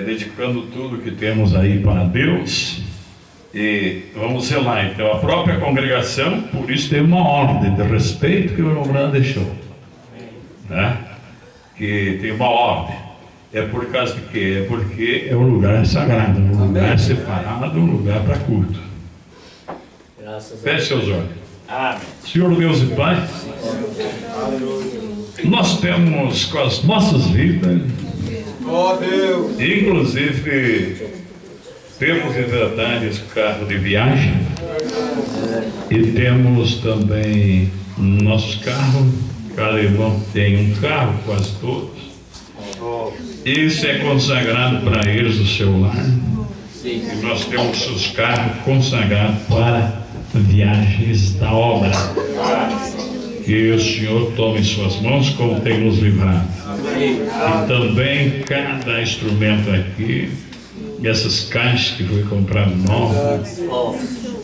dedicando tudo que temos aí para Deus. E vamos zelar. Então a própria congregação, por isso tem uma ordem de respeito que o irmão Brando deixou, né? Que tem uma ordem. É por causa de quê? É porque é um lugar sagrado, um lugar separado, um lugar para culto. Feche seus olhos. Amém. Senhor Deus e Pai, nós temos com as nossas vidas, inclusive temos em verdade esse carro de viagem e temos também nossos carros. Cada irmão tem um carro, quase todos. Isso é consagrado para eles do seu lar. E nós temos seus carros consagrados para viagens da obra. Que o Senhor tome em suas mãos como tem nos livrado. E também cada instrumento aqui, essas caixas que foi comprado novas,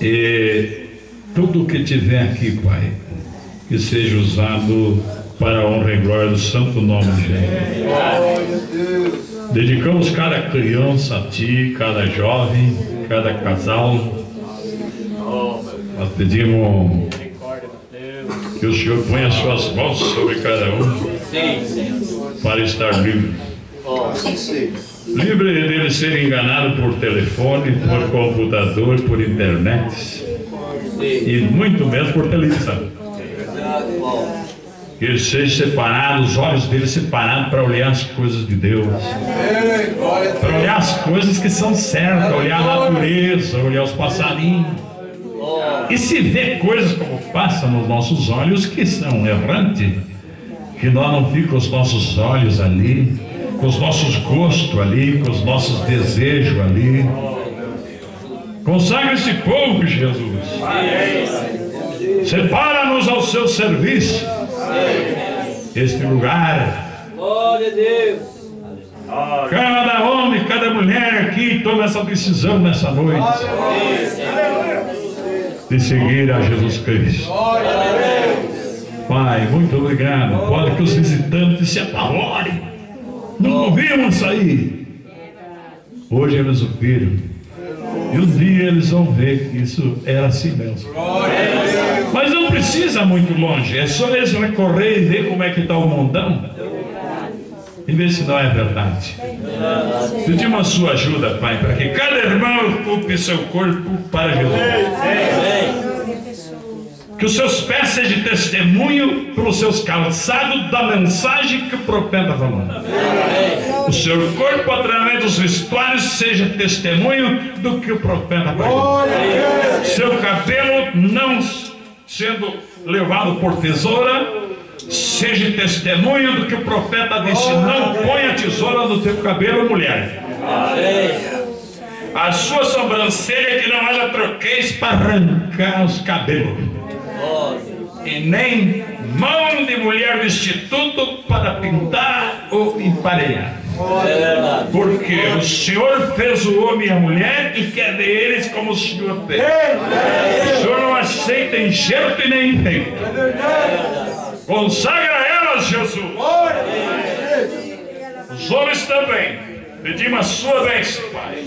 e tudo que tiver aqui, Pai, que seja usado para a honra e glória do santo nome de Jesus. Dedicamos cada criança a Ti, cada jovem, cada casal. Nós pedimos que o Senhor ponha as suas mãos sobre cada um para estar livre. Livre dele ser enganado por telefone, por computador, por internet e muito menos por televisão. Que ele seja separado, os olhos dele separados para olhar as coisas de Deus, para olhar as coisas que são certas, olhar a natureza, olhar os passarinhos. E se vê coisas como passam nos nossos olhos que são errantes, que nós não ficamos os nossos olhos ali, com os nossos gostos ali, com os nossos desejos ali. Consagra esse povo, Jesus. Separa-nos ao seu serviço. Este lugar. Glória a Deus. Cada homem, cada mulher aqui toma essa decisão nessa noite de seguir a Jesus Cristo. Pai, muito obrigado. Pode que os visitantes se apavorem. Não ouvimos isso aí. Hoje eles ouviram. E um dia eles vão ver que isso era assim mesmo. Mas não precisa muito longe. É só eles recorrer e ver como é que está o mundão. E ver se não é verdade. Pedimos a sua ajuda, Pai, para que cada irmão ocupe seu corpo para Jesus. Que os seus pés sejam testemunho pelos seus calçados da mensagem que o profeta falou. O seu corpo, através dos vestuários, seja testemunho do que o profeta falou. Seu cabelo não sendo levado por tesoura, seja testemunho do que o profeta disse: não ponha tesoura no teu cabelo, mulher. A sua sobrancelha que não haja troqueis para arrancar os cabelos. E nem mão de mulher de instituto para pintar ou emparelhar. Porque o Senhor fez o homem e a mulher e quer deles como o Senhor fez. O Senhor não aceita enxerto e nem enfeite. Consagra elas, Jesus. Os homens também. Pedimos a sua bênção, Pai.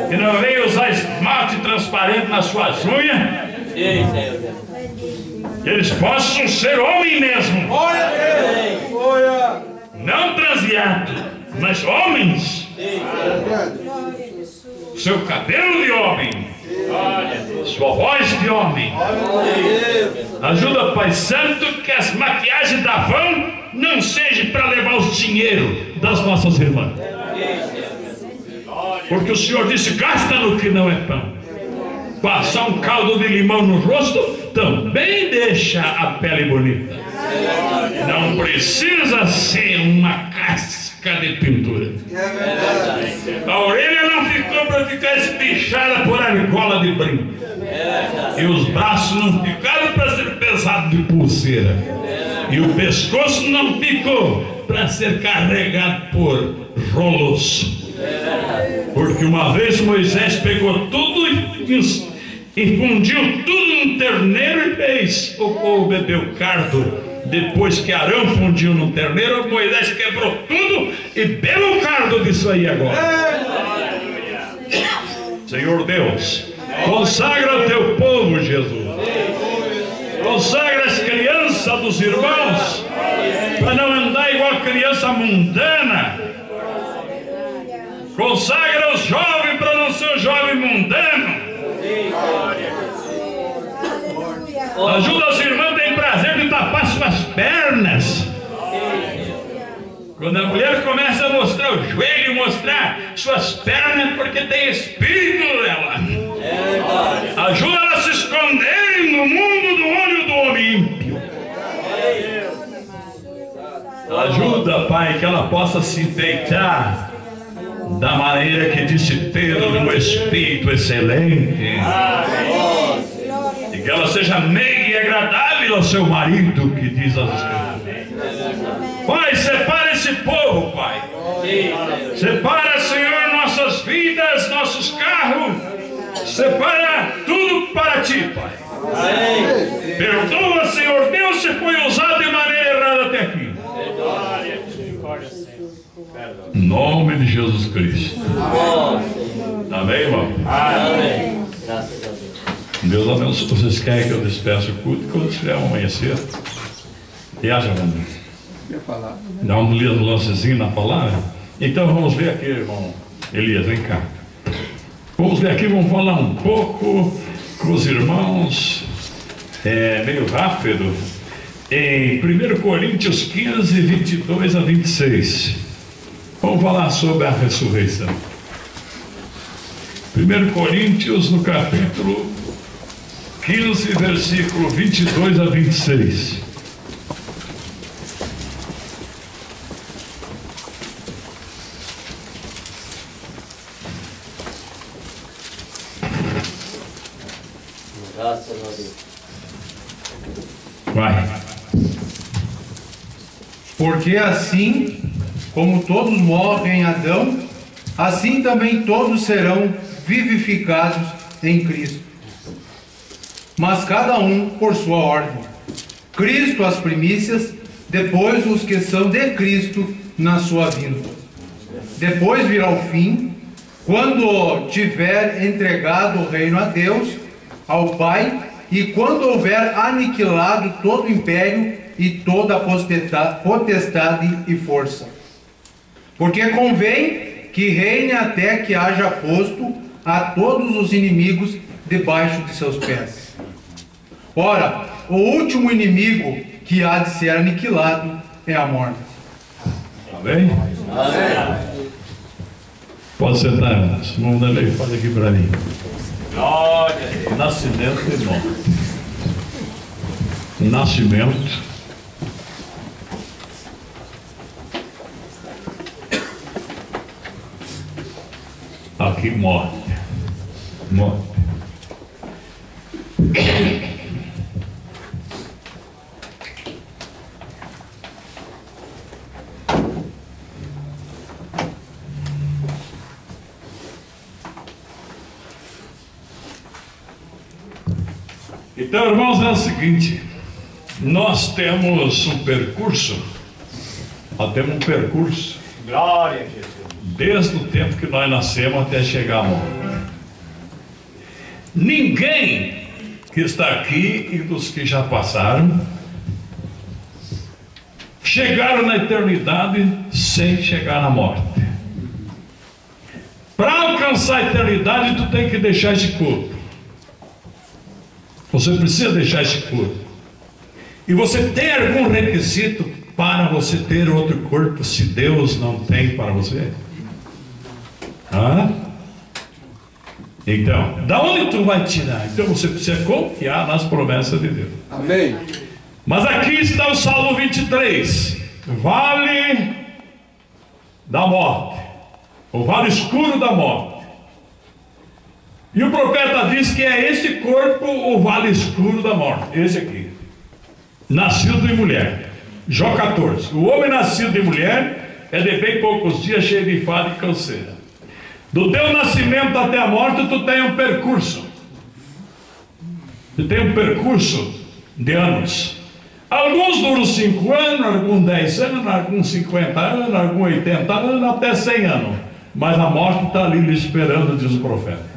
Que não venha usar esmalte transparente nas suas unhas. Que eles possam ser homem mesmo. Não transviado, mas homens. Seu cabelo de homem, sua voz de homem. Ajuda, Pai Santo, que as maquiagens da van não sejam para levar os dinheiro das nossas irmãs. Porque o Senhor disse: gasta no que não é pão. Passar um caldo de limão no rosto também deixa a pele bonita. Não precisa ser uma casca de pintura. A orelha não ficou para ficar espichada por argola de brinco. E os braços não ficaram para ser pesados de pulseira. E o pescoço não ficou para ser carregado por rolos. Porque uma vez Moisés pegou tudo e fundiu tudo num terneiro e fez o povo beber o cardo. Depois que Arão fundiu no terneiro, Moisés quebrou tudo e bebeu o cardo disso aí agora. Senhor Deus, consagra o teu povo, Jesus. Consagra as crianças dos irmãos para não andar igual criança mundana. Consagra os jovens para não ser um jovem mundano. Ajuda os irmãos a ter prazer de tapar suas pernas. Quando a mulher começa a mostrar o joelho, mostrar suas pernas, porque tem espírito nela. Ajuda ela a se esconderem no mundo do olho do homem ímpio. Ajuda, Pai, que ela possa se deitar da maneira que disse ter um espírito excelente. E que ela seja meiga e agradável ao seu marido, que diz as Escrituras. Pai, separa esse povo, Pai. Separa, Senhor, nossas vidas, nossos carros. Separa tudo para Ti, Pai. Perdoa, Senhor Deus, se foi usado de maneira errada até aqui. Em nome de Jesus Cristo. Amém, irmão? Amém. Graças a Deus. Deus abençoe. Vocês querem que eu despeça o culto quando estiver amanhecer? E haja, mano. Dá um lancezinho na palavra. Então vamos ver aqui, irmão Elias, vem cá. Vamos ver aqui, vamos falar um pouco com os irmãos, meio rápido, em 1 Coríntios 15, 22 a 26. Vamos falar sobre a ressurreição. 1 Coríntios, no capítulo 15, versículo 22 a 26. Graças a Deus. Vai. Porque assim como todos morrem em Adão, assim também todos serão vivificados em Cristo. Mas cada um por sua ordem. Cristo as primícias, depois os que são de Cristo na sua vinda. Depois virá o fim, quando tiver entregado o reino a Deus, ao Pai, e quando houver aniquilado todo o império e toda a potestade e força. Porque convém que reine até que haja posto a todos os inimigos debaixo de seus pés. Ora, o último inimigo que há de ser aniquilado é a morte. Amém? Pode sentar, irmãos. Vamos dar lei, faz aqui para mim. Glória. Nascimento e morte. Nascimento. Aqui morte. Morte. Então, irmãos, é o seguinte: nós temos um percurso, Glória a Jesus. desde o tempo que nós nascemos até chegar à morte. Ninguém que está aqui e dos que já passaram chegaram na eternidade sem chegar na morte. Para alcançar a eternidade, tu tem que deixar esse corpo. Você precisa deixar esse corpo. E você tem algum requisito para você ter outro corpo, se Deus não tem para você? Então, da onde tu vai tirar? Então você precisa confiar nas promessas de Deus. Amém. Mas aqui está o Salmo 23. Vale da morte. O vale escuro da morte. E o profeta diz que é esse corpo o vale escuro da morte. Esse aqui. Nascido de mulher. Jó 14. O homem nascido de mulher é de bem poucos dias cheio de fada e canseira. Do teu nascimento até a morte tu tem um percurso. Tu tem um percurso de anos. Alguns duram 5 anos, alguns 10 anos, alguns 50 anos, alguns 80 anos, até 100 anos. Mas a morte está ali lhe esperando, diz o profeta.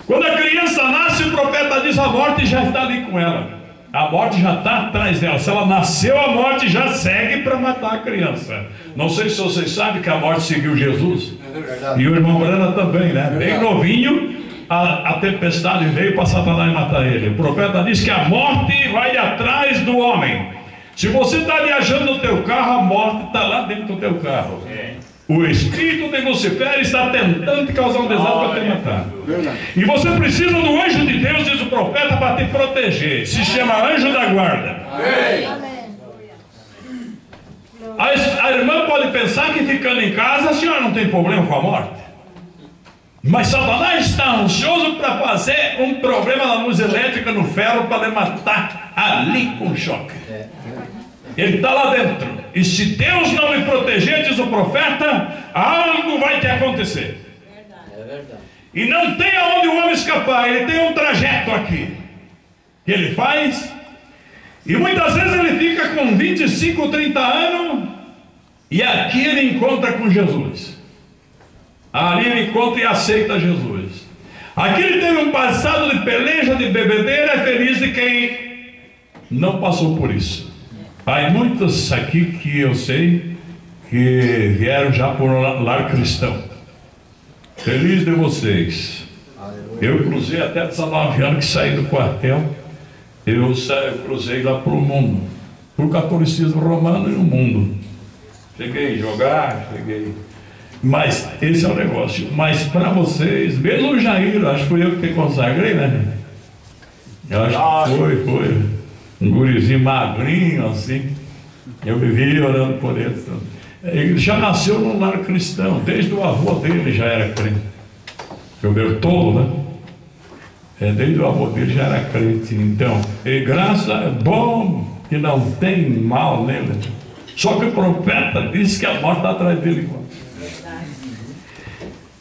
Quando a criança nasce, o profeta diz: a morte já está ali com ela. A morte já está atrás dela. Se ela nasceu, a morte já segue para matar a criança. Não sei se vocês sabem que a morte seguiu Jesus. E o irmão Brana também, né? Bem novinho, a tempestade veio para Satanás matar ele. O profeta diz que a morte vai atrás do homem. Se você está viajando no teu carro, a morte está lá dentro do teu carro. O espírito de Lucifer está tentando te causar um desastre para te matar. E você precisa do anjo de Deus, diz o profeta, para te proteger. Se chama anjo da guarda. A irmã pode pensar que ficando em casa a senhora não tem problema com a morte. Mas Satanás está ansioso para fazer um problema na luz elétrica, no ferro, para lhe matar ali com choque. Ele está lá dentro. E se Deus não me proteger, diz o profeta, algo vai te acontecer. É verdade. E não tem aonde o homem escapar. Ele tem um trajeto aqui que ele faz. E muitas vezes ele fica com 25, 30 anos. E aqui ele encontra com Jesus. Ali ele encontra e aceita Jesus. Aqui ele teve um passado de peleja, de bebedeira. É feliz de quem não passou por isso. Há muitos aqui que eu sei que vieram já por um lar cristão. Feliz de vocês. Eu cruzei até 19 anos que saí do quartel. Eu cruzei lá para o mundo, para o catolicismo romano e o mundo. Cheguei a jogar, mas esse é o negócio. Mas para vocês, mesmo o Jair, acho que foi eu que consagrei, né? Eu acho que foi. Um gurizinho magrinho assim. Eu vivia orando por ele. Ele já nasceu num lar cristão. Desde o avô dele já era crente. O meu tolo, né? Desde o avô dele já era crente. Então, graça é bom que não tem mal nele. Só que o profeta disse que a morte está atrás dele.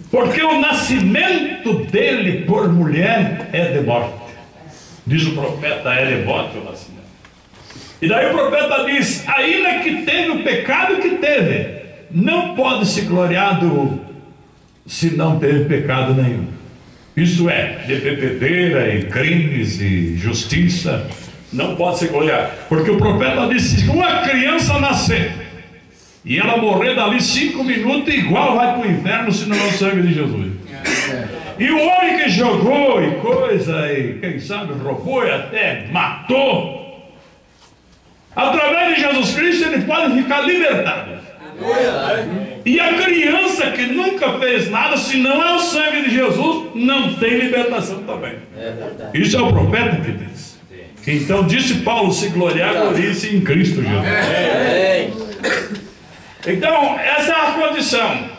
Porque o nascimento dele por mulher é de morte. Diz o profeta, é de morte o nascimento. E daí o profeta diz: ainda que teve o pecado que teve, não pode se gloriar se não teve pecado nenhum. Isso é, de bebedeira e crimes e justiça, não pode se gloriar. Porque o profeta disse: se uma criança nascer e ela morrer dali 5 minutos, igual vai para o inferno, se não é o sangue de Jesus. E o homem que jogou e coisa, e quem sabe roubou e até matou, através de Jesus Cristo ele pode ficar libertado. E a criança que nunca fez nada, se não é o sangue de Jesus, não tem libertação também. Isso é o profeta que diz. Então disse Paulo: se gloriar, glorie-se em Cristo Jesus. Então essa é a condição.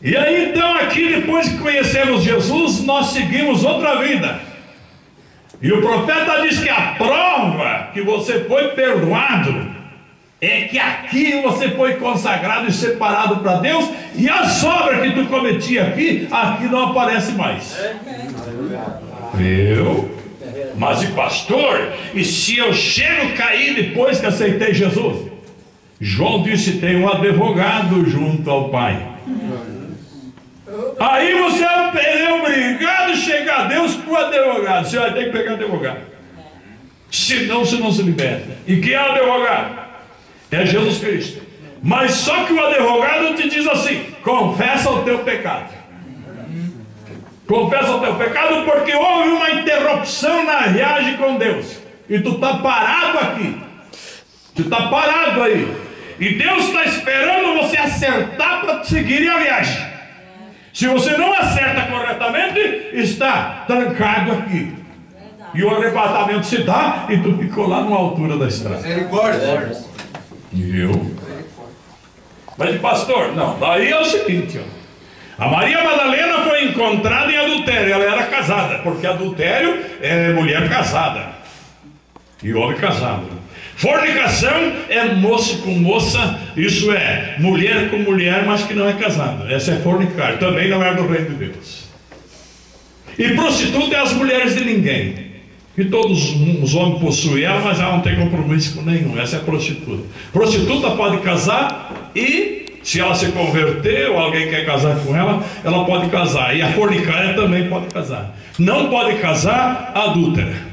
E aí então aqui, depois que conhecemos Jesus, nós seguimos outra vida. E o profeta diz que a prova que você foi perdoado é que aqui você foi consagrado e separado para Deus, e a sobra que tu cometia aqui não aparece mais. Mas e pastor, e se eu chego a cair depois que aceitei Jesus? João disse: tem um advogado junto ao Pai. Aí você é obrigado a chegar a Deus com o advogado. Você vai ter que pegar advogado, senão você não se liberta. E quem é o advogado? É Jesus Cristo. Mas só que o advogado te diz assim: confessa o teu pecado. Confessa o teu pecado, porque houve uma interrupção na viagem com Deus, e tu está parado aqui, tu está parado aí, e Deus está esperando você acertar para seguir a viagem. Se você não acerta corretamente, está trancado aqui. E o arrebatamento se dá e tu ficou lá numa altura da estrada. Mas pastor, não, daí é o seguinte, ó. A Maria Madalena foi encontrada em adultério. Ela era casada, porque adultério é mulher casada e homem casado. Fornicação é moço com moça, isso é, mulher com mulher, mas que não é casada. Essa é fornicar, também não é do reino de Deus. E prostituta é as mulheres de ninguém, que todos os homens possuem ela, mas ela não tem compromisso com nenhum. Essa é prostituta. Prostituta pode casar, e se ela se converter ou alguém quer casar com ela, ela pode casar. E a fornicária também pode casar. Não pode casar a adúltera.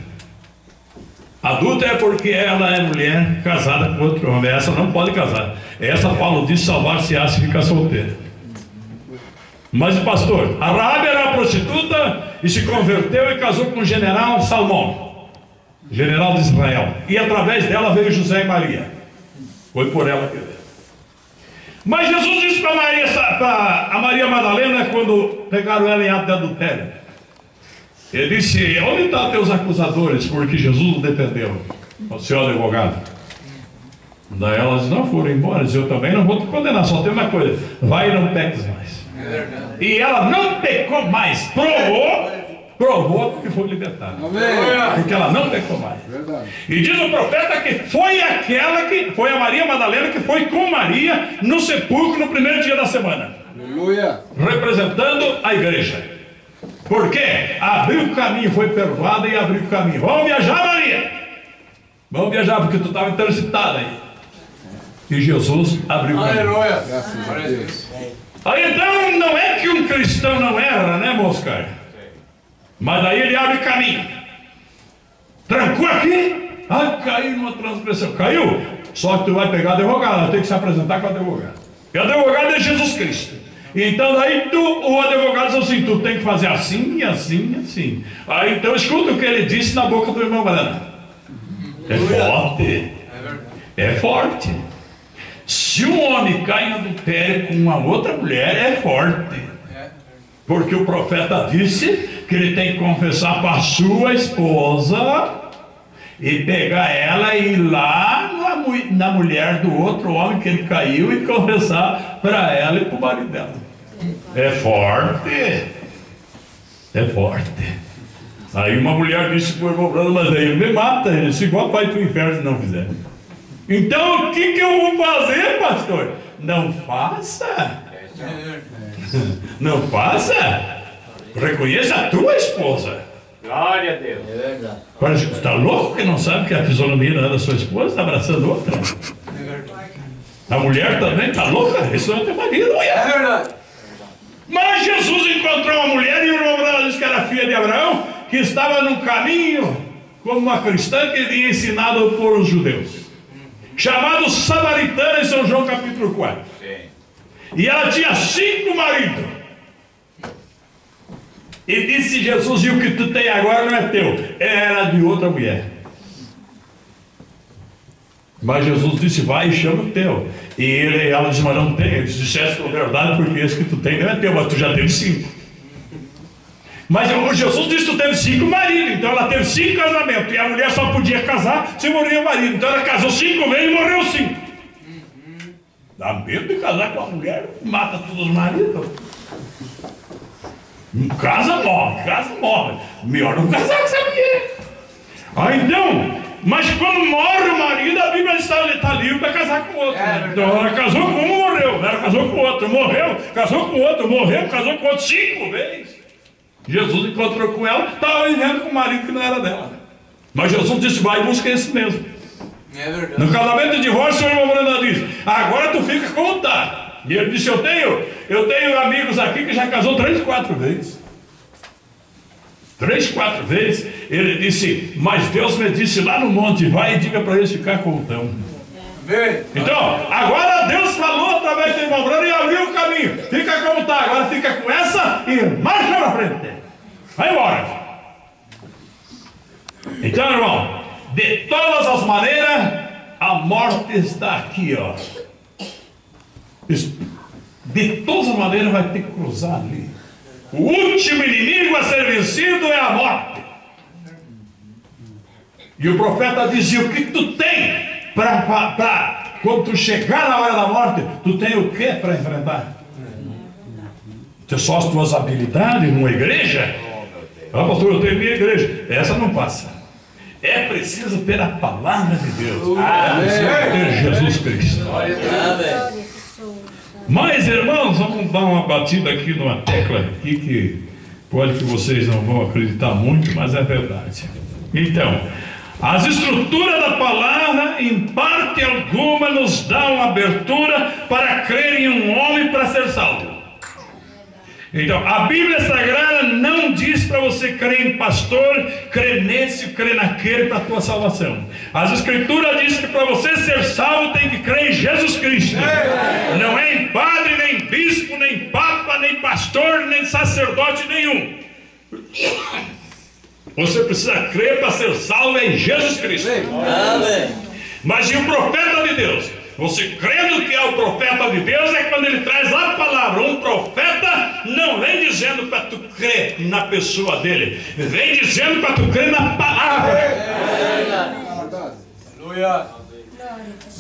Adulta é porque ela é mulher casada com outro homem. Essa não pode casar. Essa Paulo diz: salvar-se-á se ficar solteira. Mas pastor, a Raabe era uma prostituta e se converteu e casou com o general Salmão, general de Israel. E através dela veio José e Maria. Foi por ela que veio. Mas Jesus disse para a Maria Madalena, quando pegaram ela em ato de adultério, ele disse: onde estão teus acusadores? Porque Jesus o defendeu, o seu advogado. Daí elas não foram embora. Diz: eu também não vou te condenar, só tem uma coisa: vai e não peques mais. E ela não pecou mais. Provou porque foi libertada. Porque ela não pecou mais. E diz o profeta que foi aquela que foi a Maria Madalena que foi com Maria no sepulcro no primeiro dia da semana. Aleluia. Representando a igreja. Porque abriu o caminho, foi perdoada e abriu o caminho. Vamos viajar, Maria. Vamos viajar, porque tu estava intercitada aí. E Jesus abriu o caminho. Aleluia. Graças a Deus. Aí então não é que um cristão não erra, né, Moscar? Mas daí ele abre caminho. Trancou aqui, caiu numa transgressão. Caiu, só que tu vai pegar advogado, tem que se apresentar com o advogado. E o advogado é Jesus Cristo. Então daí o advogado diz assim: tu tem que fazer assim, assim, assim. Aí então escuta o que ele disse na boca do irmão Brana. É forte. É forte. Se um homem cai em adultério com uma outra mulher, é forte. Porque o profeta disse que ele tem que confessar para a sua esposa e pegar ela e ir lá na mulher do outro homem que ele caiu e confessar para ela e para o marido dela. É forte. É forte. Aí uma mulher disse para o irmão Brando: mas aí ele me mata, ele disse: igual vai para o inferno se não fizer. Então o que eu vou fazer, pastor? Não faça. Não faça. Reconheça a tua esposa. Glória a Deus. É verdade. Parece que está louco que não sabe que a fisionomia não é da sua esposa, está abraçando outra. A mulher também está louca, isso não é teu marido, mulher. É verdade. Mas Jesus encontrou uma mulher e o irmão Branham disse que era filha de Abraão, que estava num caminho como uma cristã que tinha ensinado por os judeus, chamado Samaritana, em São João capítulo 4. Sim. E ela tinha 5 maridos. E disse Jesus: e o que tu tem agora não é teu, era de outra mulher. Mas Jesus disse: vai e chama o teu. E ela disse: mas não tem. Ele disse: disseste a verdade, porque esse que tu tem não é teu, mas tu já teve 5. Mas Jesus disse: tu teve 5 maridos. Então ela teve 5 casamentos. E a mulher só podia casar se morria o marido. Então ela casou 5 vezes e morreu 5. Dá medo de casar com a mulher, mata todos os maridos. Casa morre. Melhor não casar com essa mulher. Então, mas quando morre o marido, a Bíblia está livre para casar com outro. Então ela casou com um, morreu. Ela casou com outro, morreu. Casou com outro, morreu. Casou com outro 5 vezes. Jesus encontrou com ela, estava vivendo com o marido que não era dela. Mas Jesus disse: vai e busca esse mesmo. É verdade. No casamento de divórcio, o irmão Brandão disse: agora tu fica como tá. E ele disse: eu tenho amigos aqui que já casou 3, 4 vezes. 3, 4 vezes. Ele disse: mas Deus me disse lá no monte: vai e diga para eles ficar contão. Então, agora Deus falou através do irmão Brandão e abriu o caminho. Fica como tá, agora fica com essa e marcha para frente. Vai embora. Então, irmão, de todas as maneiras, a morte está aqui, ó. De todas as maneiras vai ter que cruzar ali. O último inimigo a ser vencido é a morte. E o profeta dizia: o que tu tem para quando tu chegar na hora da morte, tu tem o que para enfrentar? Tu só as tuas habilidades numa igreja? Ah, pastor, eu tenho minha igreja. Essa não passa. É preciso ter a palavra de Deus. É preciso ter Jesus Cristo. Mas, irmãos, vamos dar uma batida aqui numa tecla aqui que pode que vocês não vão acreditar muito, mas é verdade. Então, as estruturas da palavra, em parte alguma, nos dão abertura para crer em um homem para ser salvo. Então, a Bíblia Sagrada não diz para você crer em pastor, crer nesse, crer naquele para a tua salvação. As Escrituras dizem que para você ser salvo tem que crer em Jesus Cristo. Não é em padre, nem bispo, nem papa, nem pastor, nem sacerdote nenhum. Você precisa crer para ser salvo em Jesus Cristo. Mas e o profeta de Deus? Você crendo que é o profeta de Deus é quando ele traz a palavra. Um profeta não vem dizendo para tu crer na pessoa dele, vem dizendo para tu crer na palavra.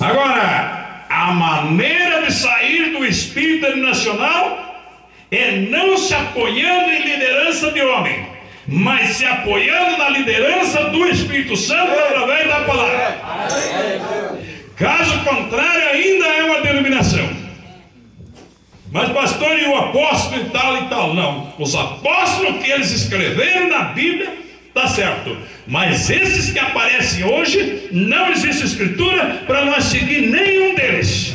Agora, a maneira de sair do espírito nacional é não se apoiando em liderança de homem, mas se apoiando na liderança do Espírito Santo através da palavra. Caso contrário, ainda é uma denominação. Mas pastor, e o apóstolo e tal, não. Os apóstolos que eles escreveram na Bíblia, está certo. Mas esses que aparecem hoje, não existe escritura para nós seguir nenhum deles.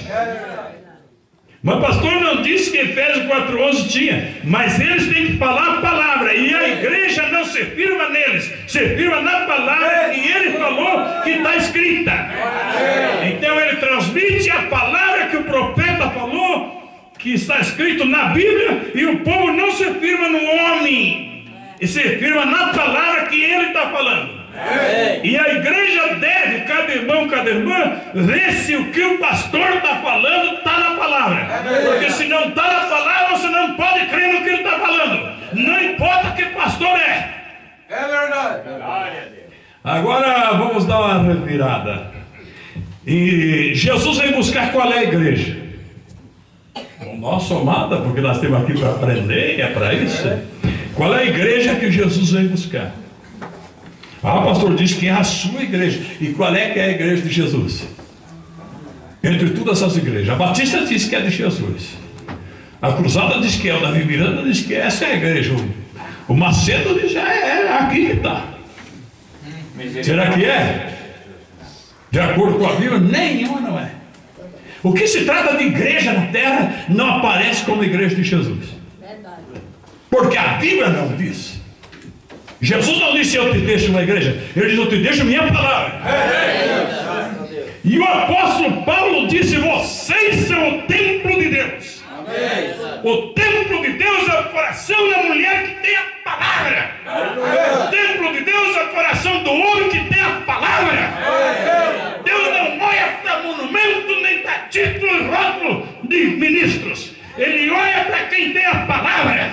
Mas o pastor não disse que Efésios 4:11 tinha, mas eles têm que falar a palavra, e a igreja não se firma neles, se firma na palavra que ele falou, que está escrita. Então ele transmite a palavra que o profeta falou, que está escrito na Bíblia, e o povo não se firma no homem, e se firma na palavra que ele está falando. E a igreja deve, cada irmão, cada irmã, ver se o que o pastor está falando está na palavra. Porque se não está na palavra, você não pode crer no que ele está falando. Não importa que pastor é. É verdade. Agora vamos dar uma revirada. E Jesus vem buscar qual é a igreja? Nossa amada, porque nós temos aqui para aprender, é para isso. Qual é a igreja que Jesus vem buscar? Ah, o pastor diz que é a sua igreja. E qual é que é a igreja de Jesus? Entre todas essas igrejas, a Batista diz que é de Jesus, a Cruzada diz que é, o Davi Miranda diz que essa é a igreja, o Macedo diz que é aqui que está. Será que é? De acordo com a Bíblia, nenhuma não é. O que se trata de igreja na terra não aparece como igreja de Jesus. Porque a Bíblia não diz. Jesus não disse eu te deixo uma igreja. Ele diz eu te deixo minha palavra. E o apóstolo Paulo disse: vocês são o templo de Deus. O templo de Deus é o coração da mulher que tem a palavra. O templo de Deus é o coração do homem que tem a palavra. Deus não olha para monumento nem para título e rótulo de ministros. Ele olha para quem tem a palavra.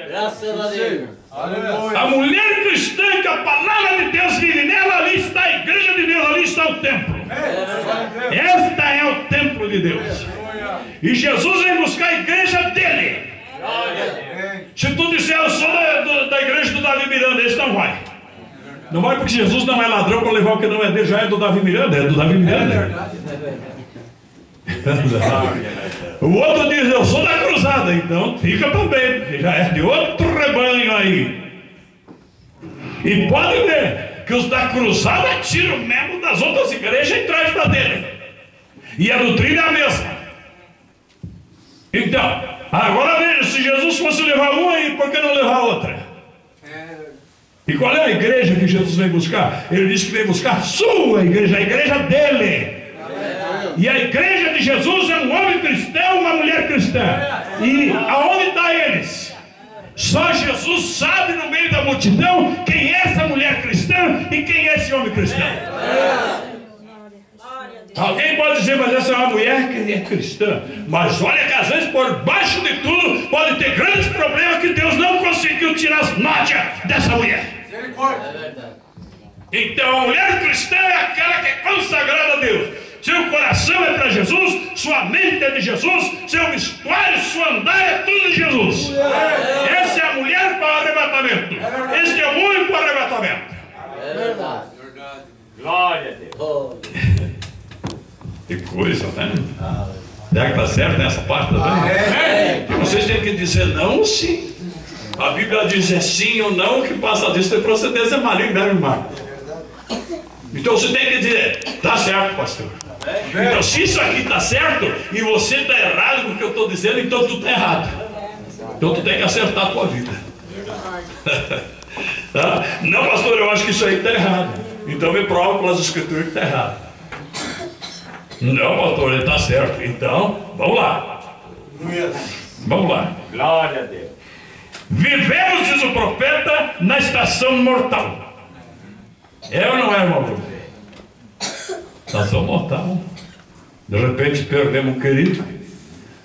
Graças a Deus. A mulher cristã que a palavra de Deus vive nela, ali está a igreja de Deus, ali está o templo. Esta é o templo de Deus. E Jesus vem buscar a igreja dele. Se tu disser eu sou da igreja do Davi Miranda, esse não vai. Não vai porque Jesus não é ladrão para levar o que não é dele, já é do Davi Miranda, é do Davi Miranda. O outro diz eu sou da cruzada, então fica também, porque já é de outro rebanho aí. E pode ver que os da cruzada tiram o membro das outras igrejas e traz para dele. E a doutrina é a mesma. Então, agora veja, se Jesus fosse levar uma aí, por que não levar a outra? E qual é a igreja que Jesus vem buscar? Ele disse que vem buscar a sua igreja, a igreja dele. E a igreja de Jesus é um homem cristão, uma mulher cristã. E aonde está eles? Só Jesus sabe no meio da multidão quem é essa mulher cristã e quem é esse homem cristão. Alguém pode dizer, mas essa é uma mulher que é cristã. Mas olha que às vezes por baixo de tudo pode ter grandes problemas que Deus não conseguiu tirar as nádeas dessa mulher. Então a mulher cristã é aquela que é consagrada a Deus. Seu coração é para Jesus, sua mente é de Jesus, seu vestuário, sua andar é tudo de Jesus. Essa é a mulher para o arrebatamento. Este é o homem para o arrebatamento. É verdade. Glória a Deus. Que coisa, né? Será que está certo nessa parte também? E vocês têm que dizer não ou sim. A Bíblia diz é sim ou não, que passa disso tem procedência maligna, né, irmão? Então você tem que dizer, está certo, pastor. Então se isso aqui está certo e você está errado com o que eu estou dizendo, então tu está errado. Então tu tem que acertar a tua vida. Não, pastor, eu acho que isso aí está errado. Então me prova pelas escrituras que está errado. Não, pastor, ele está certo. Então, vamos lá. Vamos lá. Glória a Deus. Vivemos, diz o profeta, na estação mortal. É ou não é, irmão? Estação mortal. De repente perdemos um querido.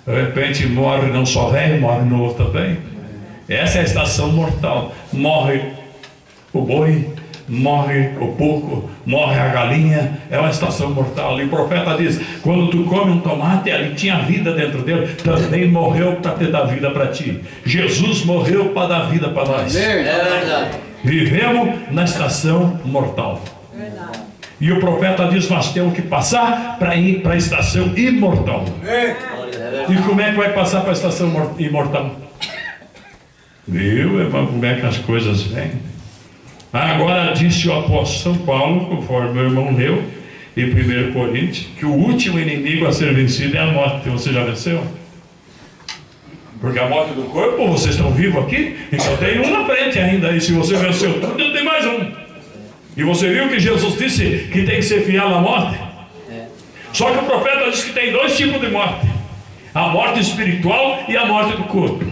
De repente morre não só velho, morre novo também. Essa é a estação mortal. Morre o boi, morre o porco, morre a galinha. É uma estação mortal. E o profeta diz, quando tu come um tomate, ali tinha vida dentro dele, também morreu para te dar vida para ti. Jesus morreu para dar vida para nós. É verdade. Vivemos na estação mortal. Verdade. E o profeta diz, nós temos que passar para ir para a estação imortal. E como é que vai passar para a estação imortal? Viu, irmão, como é que as coisas vêm? Agora disse o apóstolo São Paulo, conforme meu irmão leu em 1 Coríntios, que o último inimigo a ser vencido é a morte. Você já venceu? Porque a morte do corpo, vocês estão vivos aqui, então tem um na frente ainda. E se você venceu tudo, tem mais um. E você viu que Jesus disse que tem que ser fiel à morte? Só que o profeta disse que tem dois tipos de morte: a morte espiritual e a morte do corpo.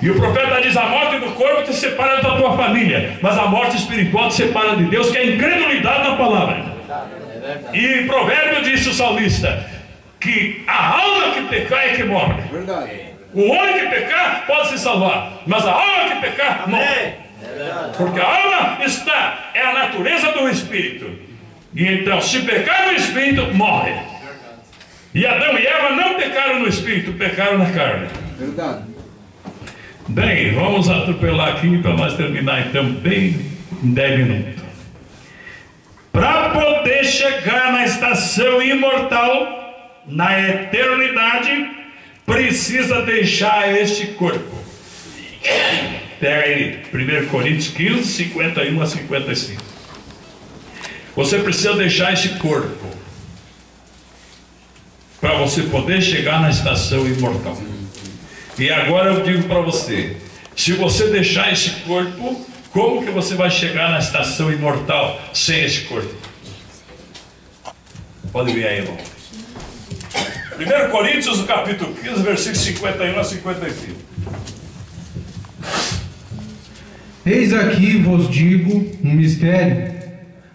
E o profeta diz, a morte do corpo te separa da tua família, mas a morte espiritual te separa de Deus, que é a incredulidade na palavra. E provérbio disse o salmista, que a alma que pecar é que morre. O homem que pecar pode se salvar, mas a alma que pecar morre. Porque a alma é a natureza do espírito. E então, se pecar no espírito, morre. E Adão e Eva não pecaram no espírito, pecaram na carne. Bem, vamos atropelar aqui para nós terminar então bem em 10 minutos. Para poder chegar na estação imortal, na eternidade, precisa deixar este corpo. Pega aí 1 Coríntios 15, 51 a 55. Você precisa deixar esse corpo para você poder chegar na estação imortal. E agora eu digo para você, se você deixar esse corpo, como que você vai chegar na estação imortal sem esse corpo? Pode vir aí, irmão. 1 Coríntios, no capítulo 15, versículos 51 a 55. Eis aqui vos digo um mistério.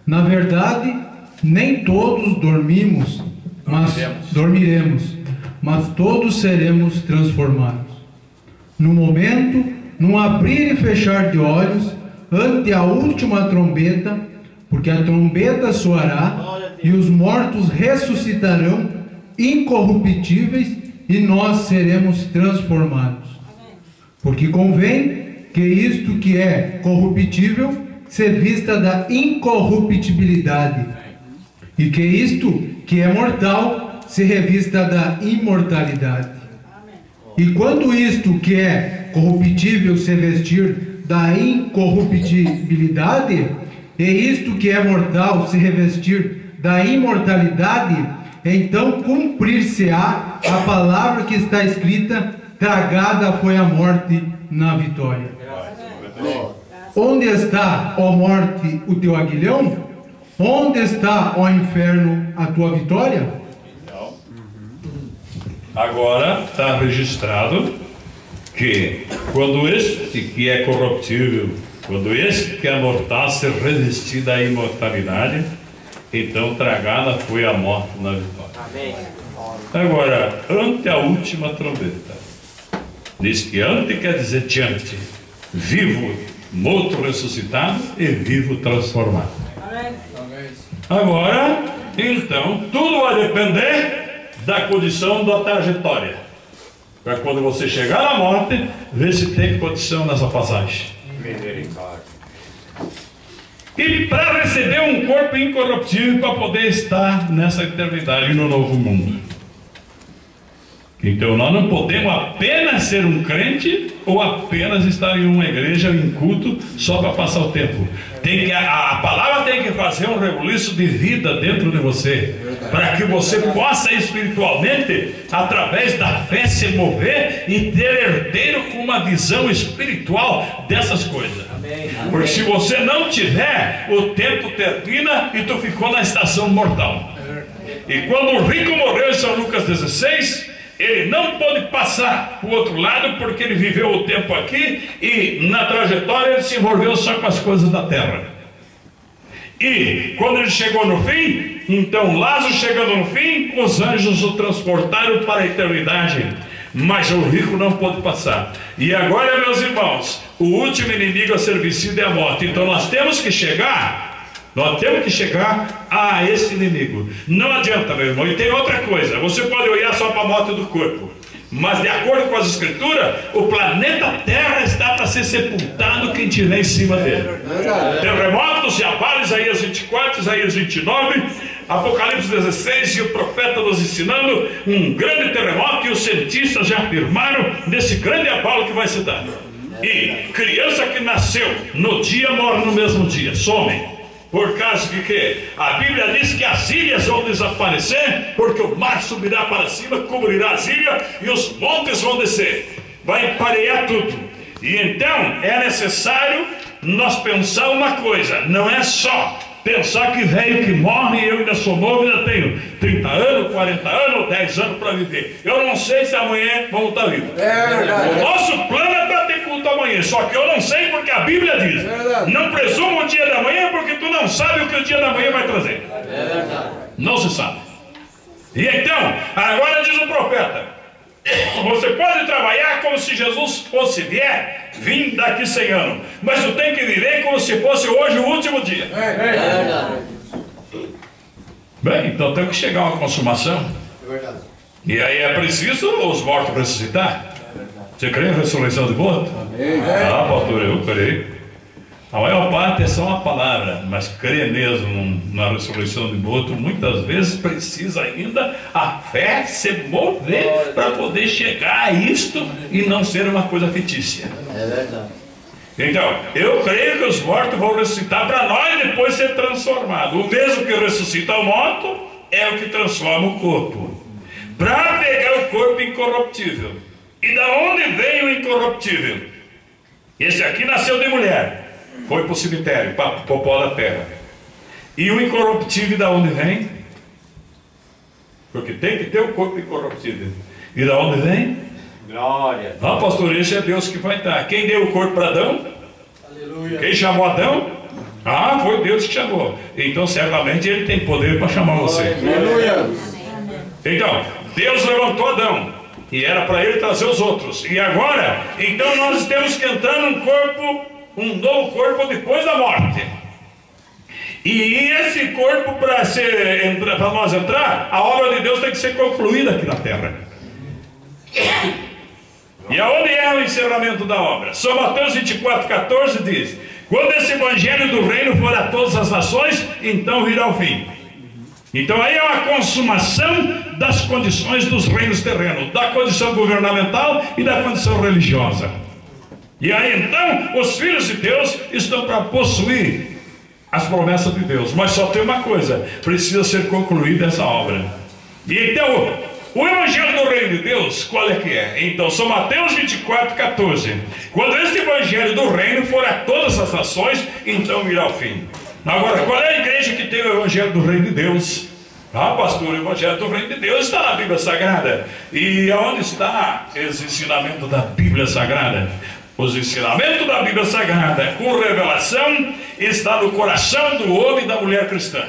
Na verdade, nem todos dormiremos, mas todos seremos transformados. No momento, num abrir e fechar de olhos, ante a última trombeta, porque a trombeta soará, e os mortos ressuscitarão incorruptíveis, e nós seremos transformados. Porque convém que isto que é corruptível se vista da incorruptibilidade, e que isto que é mortal se revista da imortalidade. E quando isto que é corruptível se vestir da incorruptibilidade, e isto que é mortal se revestir da imortalidade, então cumprir-se-á a palavra que está escrita: tragada foi a morte na vitória. Onde está, ó morte, o teu aguilhão? Onde está, ó inferno, a tua vitória? Agora está registrado que quando este que é corruptível, quando este que é mortal se revestir da imortalidade, então tragada foi a morte na vitória. Amém. Agora, ante a última trombeta, diz que ante quer dizer diante, vivo, morto ressuscitado e vivo transformado. Agora, então, tudo vai depender da condição da trajetória. Para quando você chegar na morte, ver se tem condição nessa passagem. E para receber um corpo incorruptível para poder estar nessa eternidade no novo mundo. Então nós não podemos apenas ser um crente ou apenas estar em uma igreja, em culto, só para passar o tempo. A palavra tem que fazer um rebuliço de vida dentro de você, para que você possa espiritualmente, através da fé, se mover e ter herdeiro com uma visão espiritual dessas coisas. Porque se você não tiver, o tempo termina e tu ficou na estação mortal. E quando o rico morreu em São Lucas 16, ele não pôde passar para o outro lado, porque ele viveu o tempo aqui e na trajetória ele se envolveu só com as coisas da terra. E quando ele chegou no fim, então Lázaro chegando no fim, os anjos o transportaram para a eternidade, mas o rico não pôde passar. E agora, meus irmãos, o último inimigo a ser vencido é a morte. Então nós temos que chegar a esse inimigo. Não adianta, meu irmão. E tem outra coisa, você pode olhar só para a morte do corpo, mas de acordo com as escrituras, o planeta Terra está para ser sepultado quem estiver em cima dele. Terremotos e abalos, Isaías 24, Isaías 29, Apocalipse 16, e o profeta nos ensinando um grande terremoto, e os cientistas já afirmaram desse grande abalo que vai se dar. E criança que nasceu no dia morre no mesmo dia, some. Por causa de que a Bíblia diz que as ilhas vão desaparecer, porque o mar subirá para cima, cobrirá as ilhas, e os montes vão descer, vai emparear tudo. E então é necessário nós pensar uma coisa, não é só pensar que velho que morre, eu ainda sou novo, ainda tenho 30 anos, 40 anos, 10 anos para viver. Eu não sei se amanhã vamos estar vivos. O nosso plano é para ter culto amanhã, só que eu não sei porque a Bíblia diz. Não presuma o dia da manhã, porque tu não sabe o que o dia da manhã vai trazer. Não se sabe. E então, agora diz o profeta, você pode trabalhar como se Jesus fosse vir daqui 100 anos, mas tu tem que viver como se fosse hoje o último dia. Bem, então tem que chegar a uma consumação. E aí é preciso os mortos ressuscitar. Você crê em ressurreição de morto? Ah, pastor, eu creio. A maior parte é só uma palavra, mas crer mesmo na ressurreição de morto, muitas vezes precisa ainda a fé se mover para poder chegar a isto e não ser uma coisa fictícia. É verdade. Então, eu creio que os mortos vão ressuscitar para nós depois ser transformados. O mesmo que ressuscita o morto é o que transforma o corpo. Para pegar o corpo incorruptível. E da onde vem o incorruptível? Esse aqui nasceu de mulher, foi para o cemitério, para o pó da terra. E o incorruptível da onde vem? Porque tem que ter o corpo incorruptível. E da onde vem? Glória. Ah, pastor, esse é Deus que vai dar. Quem deu o corpo para Adão? Aleluia. Quem chamou Adão? Ah, foi Deus que chamou. Então certamente ele tem poder para chamar você. Aleluia. Então, Deus levantou Adão. E era para ele trazer os outros. E agora, então nós temos que entrar num corpo, um novo corpo depois da morte. E esse corpo, para nós entrar, a obra de Deus tem que ser concluída aqui na terra. E aonde é o encerramento da obra? São Mateus 24:14 diz: quando esse evangelho do reino for a todas as nações, então virá o fim. Então aí é uma consumação das condições dos reinos terrenos, da condição governamental e da condição religiosa. E aí então os filhos de Deus estão para possuir as promessas de Deus. Mas só tem uma coisa: precisa ser concluída essa obra. E então o evangelho do reino de Deus, qual é que é? Então São Mateus 24:14: quando este evangelho do reino for a todas as nações, então virá o fim. Agora, qual é a igreja que tem o evangelho do reino de Deus? Ah, pastor, o evangelho do reino de Deus está na Bíblia Sagrada. E aonde está esse ensinamento da Bíblia Sagrada? Os ensinamentos da Bíblia Sagrada, com revelação, está no coração do homem e da mulher cristã.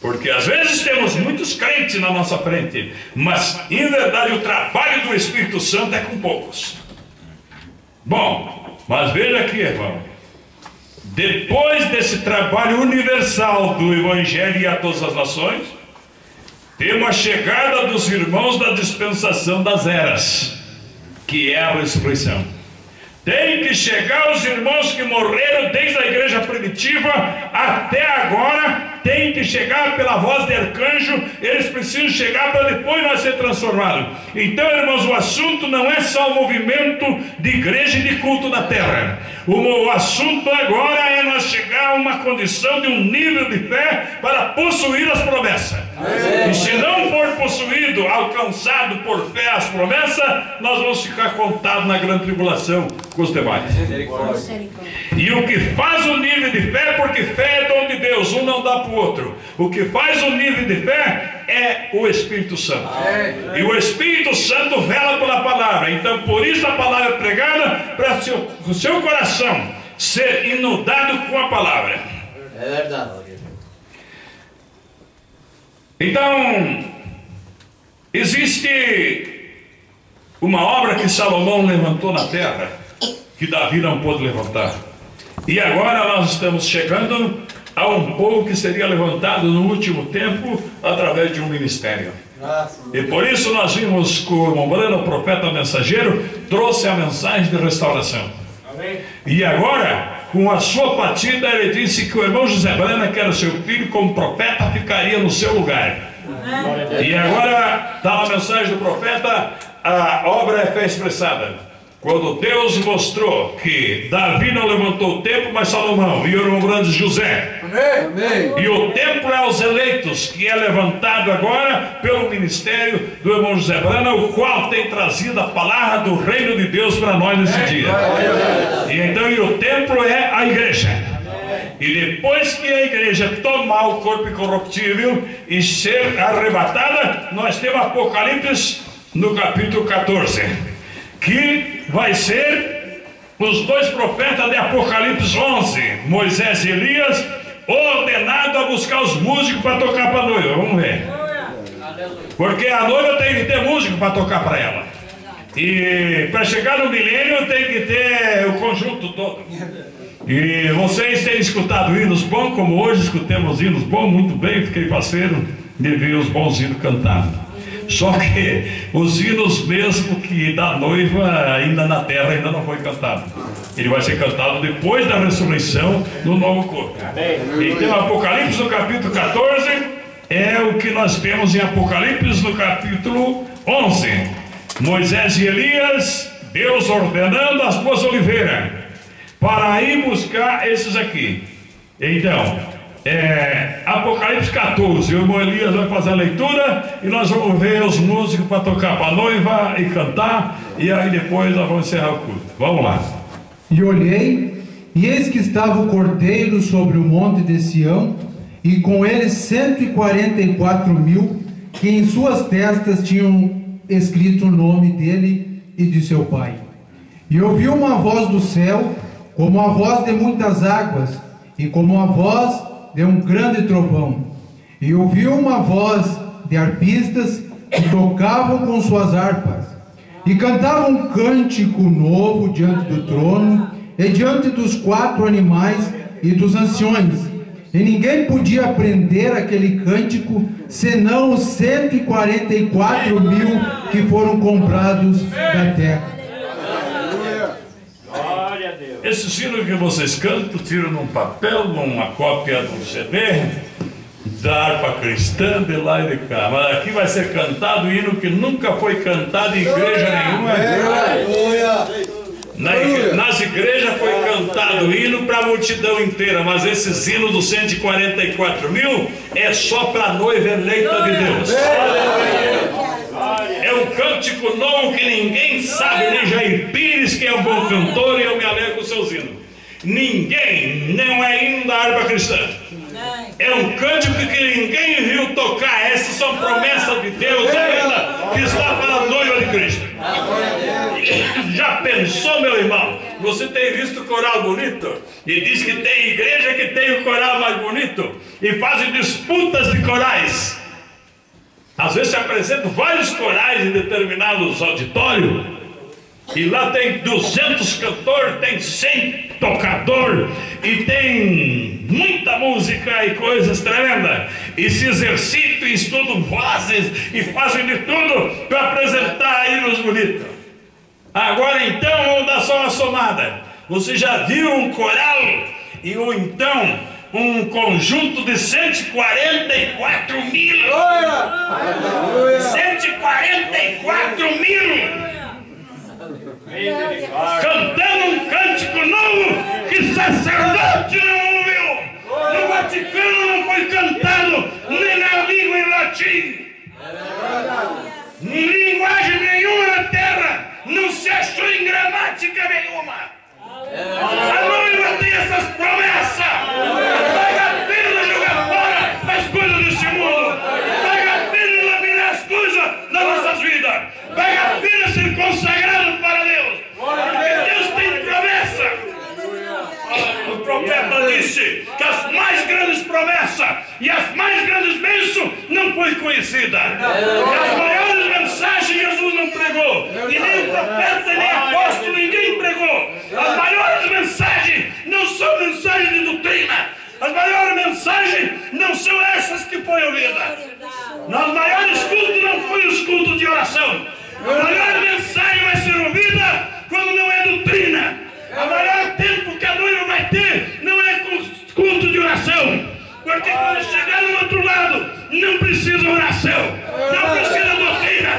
Porque às vezes temos muitos crentes na nossa frente, mas em verdade o trabalho do Espírito Santo é com poucos. Bom, mas veja aqui, irmão. Depois desse trabalho universal do Evangelho e a todas as nações, temos a chegada dos irmãos da dispensação das eras, que é a ressurreição. Tem que chegar os irmãos que morreram desde a igreja primitiva até agora. Tem que chegar pela voz de arcanjo. Eles precisam chegar para depois nós ser transformados. Então, irmãos, o assunto não é só o movimento de igreja e de culto na terra. O assunto agora é nós chegar a uma condição de um nível de fé para possuir as promessas. E se não for possuído, alcançado por fé as promessas, nós vamos ficar contados na grande tribulação com os demais. E o que faz o nível de fé, porque fé é dom de Deus, um não dá para o outro. O que faz o nível de fé é o Espírito Santo. E o Espírito Santo vela pela palavra. Então por isso a palavra é pregada, para o seu coração ser inundado com a palavra. É verdade. Então existe uma obra que Salomão levantou na terra, que Davi não pôde levantar. E agora nós estamos chegando a um povo que seria levantado no último tempo através de um ministério. E por isso nós vimos que o irmão Brano, o profeta mensageiro, trouxe a mensagem de restauração. E agora, com a sua partida, ele disse que o irmão José Brana, que era seu filho, como profeta, ficaria no seu lugar. E agora está a mensagem do profeta, a obra é fé expressada. Quando Deus mostrou que Davi não levantou o templo, mas Salomão, e o irmão grande José. Amém. E o templo é aos eleitos, que é levantado agora pelo ministério do irmão José Brana, o qual tem trazido a palavra do reino de Deus para nós nesse dia. E então o templo é a igreja. E depois que a igreja tomar o corpo incorruptível e ser arrebatada, nós temos Apocalipse no capítulo 14. Que vai ser os dois profetas de Apocalipse 11, Moisés e Elias, ordenado a buscar os músicos para tocar para a noiva. Vamos ver. Porque a noiva tem que ter músico para tocar para ela. E para chegar no milênio tem que ter o conjunto todo. E vocês têm escutado hinos bons, como hoje escutemos hinos bons, muito bem, fiquei parceiro de ver os bons hinos cantados. Só que os hinos mesmo que da noiva ainda na terra ainda não foi cantado. Ele vai ser cantado depois da ressurreição do novo corpo. Então Apocalipse no capítulo 14 é o que nós temos em Apocalipse no capítulo 11. Moisés e Elias Deus ordenando as tuas oliveiras para ir buscar esses aqui. Então, Apocalipse 14, o irmão Elias vai fazer a leitura e nós vamos ver os músicos para tocar para a noiva e cantar, e aí depois nós vamos encerrar o culto. Vamos lá. E olhei, e eis que estava o Cordeiro sobre o monte de Sião, e com ele 144.000, que em suas testas tinham escrito o nome dele e de seu pai. E ouvi uma voz do céu, como a voz de muitas águas, e como a voz de um grande trovão. E ouvi uma voz de arpistas que tocavam com suas harpas, e cantavam um cântico novo diante do trono, e diante dos 4 animais e dos anciões. E ninguém podia aprender aquele cântico, senão os 144.000 que foram comprados da terra. Esse sino que vocês cantam, tiram num papel, numa cópia do CD, da harpa cristã, de lá e de cá. Mas aqui vai ser cantado o hino que nunca foi cantado em igreja nenhuma. Nas igrejas foi cantado o hino para a multidão inteira, mas esse hino dos 144.000 é só para a noiva eleita de Deus. É um cântico novo que ninguém sabe, nem Jair Pires, que é um bom cantor, e eu me alegro com seus hinos. Ninguém, não é hino da harpa cristã. É um cântico que ninguém viu tocar. Essas são promessas de Deus ainda, que está para a noiva de Cristo. Já pensou, meu irmão? Você tem visto coral bonito? E diz que tem igreja que tem o coral mais bonito, e fazem disputas de corais. Às vezes se apresentam vários corais em determinados auditórios, e lá tem 200 cantores, tem 100 tocadores, e tem muita música e coisas tremendas, e se exercitam e estudam vozes e fazem de tudo para apresentar hinos bonitos. Agora então vamos dar só uma somada. Você já viu um coral ou então um conjunto de 144.000? 144.000 cantando um cântico novo que sacerdote não ouviu. No Vaticano não foi cantado nem na língua em latim. Em linguagem nenhuma na terra não se achou em gramática nenhuma. A noiva tem essas promessas. Vale a pena jogar fora as coisas desse mundo. Vale a pena eliminar as coisas das nossas vidas. Vale a pena ser consagrado para Deus. Porque Deus tem promessa. O profeta disse que as mais grandes promessas e as mais grandes bênçãos não foi conhecida. As maiores mensagens Jesus não pregou, e nem o profeta, nem o apóstolo, ninguém pregou. As maiores mensagens não são mensagens de doutrina. As maiores mensagens não são essas que foi ouvida. Nos maiores cultos não foi os cultos de oração. A maior mensagem vai ser ouvida quando não é doutrina. O maior tempo que a noiva vai ter não é culto de oração, porque quando chegar no outro lado não precisa oração, não precisa doutrina,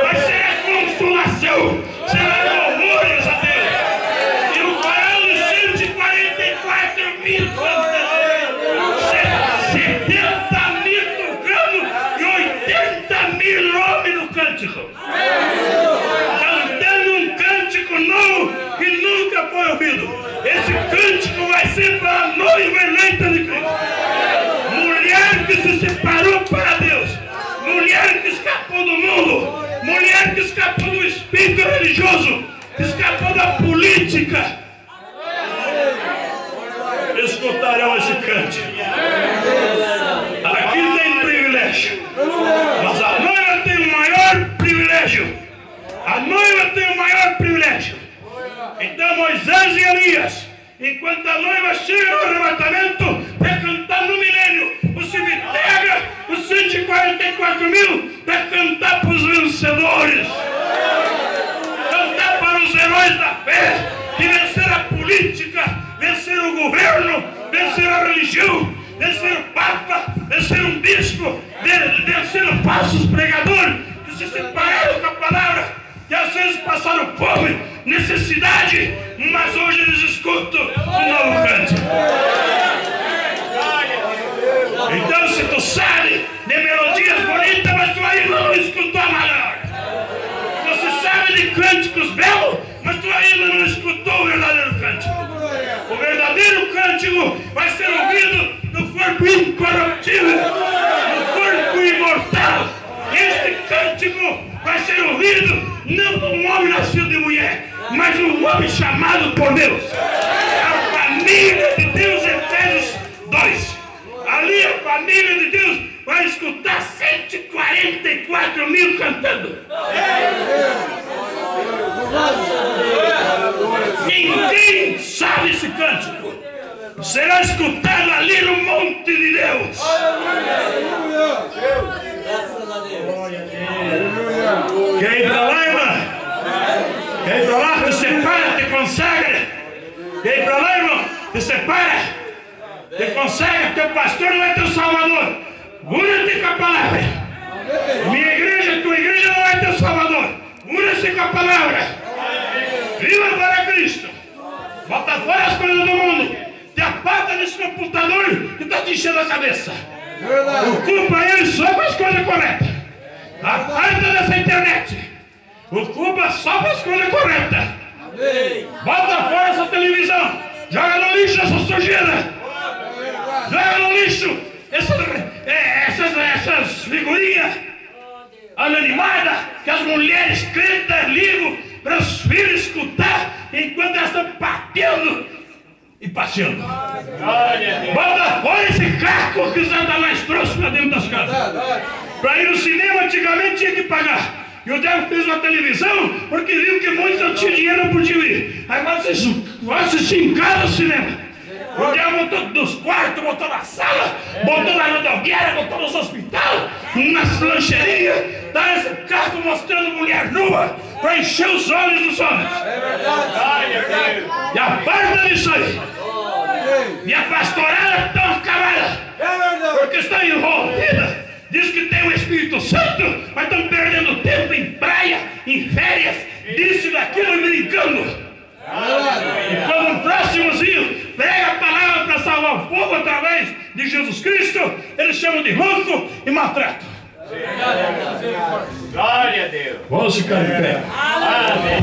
vai ser a consolação, será louvores a Deus. E o coral de 144.000 70.000 tocando e 80.000 homens no cântico, cantando um cântico novo que nunca foi ouvido. Esse cântico vai ser para a noiva eleita de Cristo. Mulher que se separou para Deus, mulher que escapou do mundo, mulher que escapou do espírito religioso, escapou da política, escutarão esse cântico. Aqui tem privilégio, mas a noiva tem o maior privilégio. A noiva tem o maior privilégio. Então Moisés e Elias, enquanto a noiva chega no arrebatamento, vai cantar no milênio. Você me pega os 144.000 para cantar para os vencedores, cantar para os heróis da fé, que venceram a política, venceram o governo, venceram a religião, venceram o Papa, venceram o bispo, venceram falsos pregadores que se separaram com a palavra, que às vezes passaram fome, necessidade, mas hoje eles escutam um novo cântico. Então, se tu sabe de melodias bonitas, mas tu ainda não escutou a maior. Você sabe de cânticos belos, mas tu ainda não escutou o verdadeiro cântico. O verdadeiro cântico vai ser ouvido no corpo incorruptível, no corpo imortal. Este cântico vai ser ouvido não de um homem nascido de mulher, mas de um homem chamado por Deus. A família de Deus, Efésios 2. Ali a família de Deus vai escutar 144 mil cantando. Ninguém sabe esse cântico. Será escutado ali no monte de Deus. Quer ir para lá, irmã? Quer ir para lá? Te separa, te consagra. Quer ir para lá, irmão? Te separa. Te consagra, teu pastor não é teu salvador. Una-te com a palavra. Minha igreja, tua igreja não é teu salvador. Una-se com a palavra. Viva para Cristo. Bota fora as coisas do mundo. Te aparta desse computador que está te enchendo a cabeça. Ocupa ele só com as coisas corretas. Aparta dessa internet. Ocupa só com as coisas corretas. Bota fora essa televisão. Joga no lixo essa sujeira. Joga no lixo essas figurinhas anonimadas que as mulheres crentes ligam para os filhos escutar enquanto elas estão batendo e passeando. Bota fora esse carro que os Satanás trouxe para dentro das casas. Para ir no cinema antigamente tinha que pagar. E o diabo fez uma televisão porque viu que muitos não tinham dinheiro, não podiam ir. Agora vocês vão assistir em casa o cinema. O diabo botou nos quartos, botou na sala, botou na rodoviária, botou nos hospitais, nas lancherias, tá esse carro mostrando mulher nua para encher os olhos dos homens. E aparta disso aí. E a pastorada está acabada, porque está envolvida. Diz que tem o Espírito Santo, mas estão perdendo tempo em praia, em férias, disso e daquilo e brincando. E quando um próximozinho prega a palavra para salvar o povo através de Jesus Cristo, eles chamam de louco e maltrato. Glória a Deus. Vamos ficar em pé. Amém.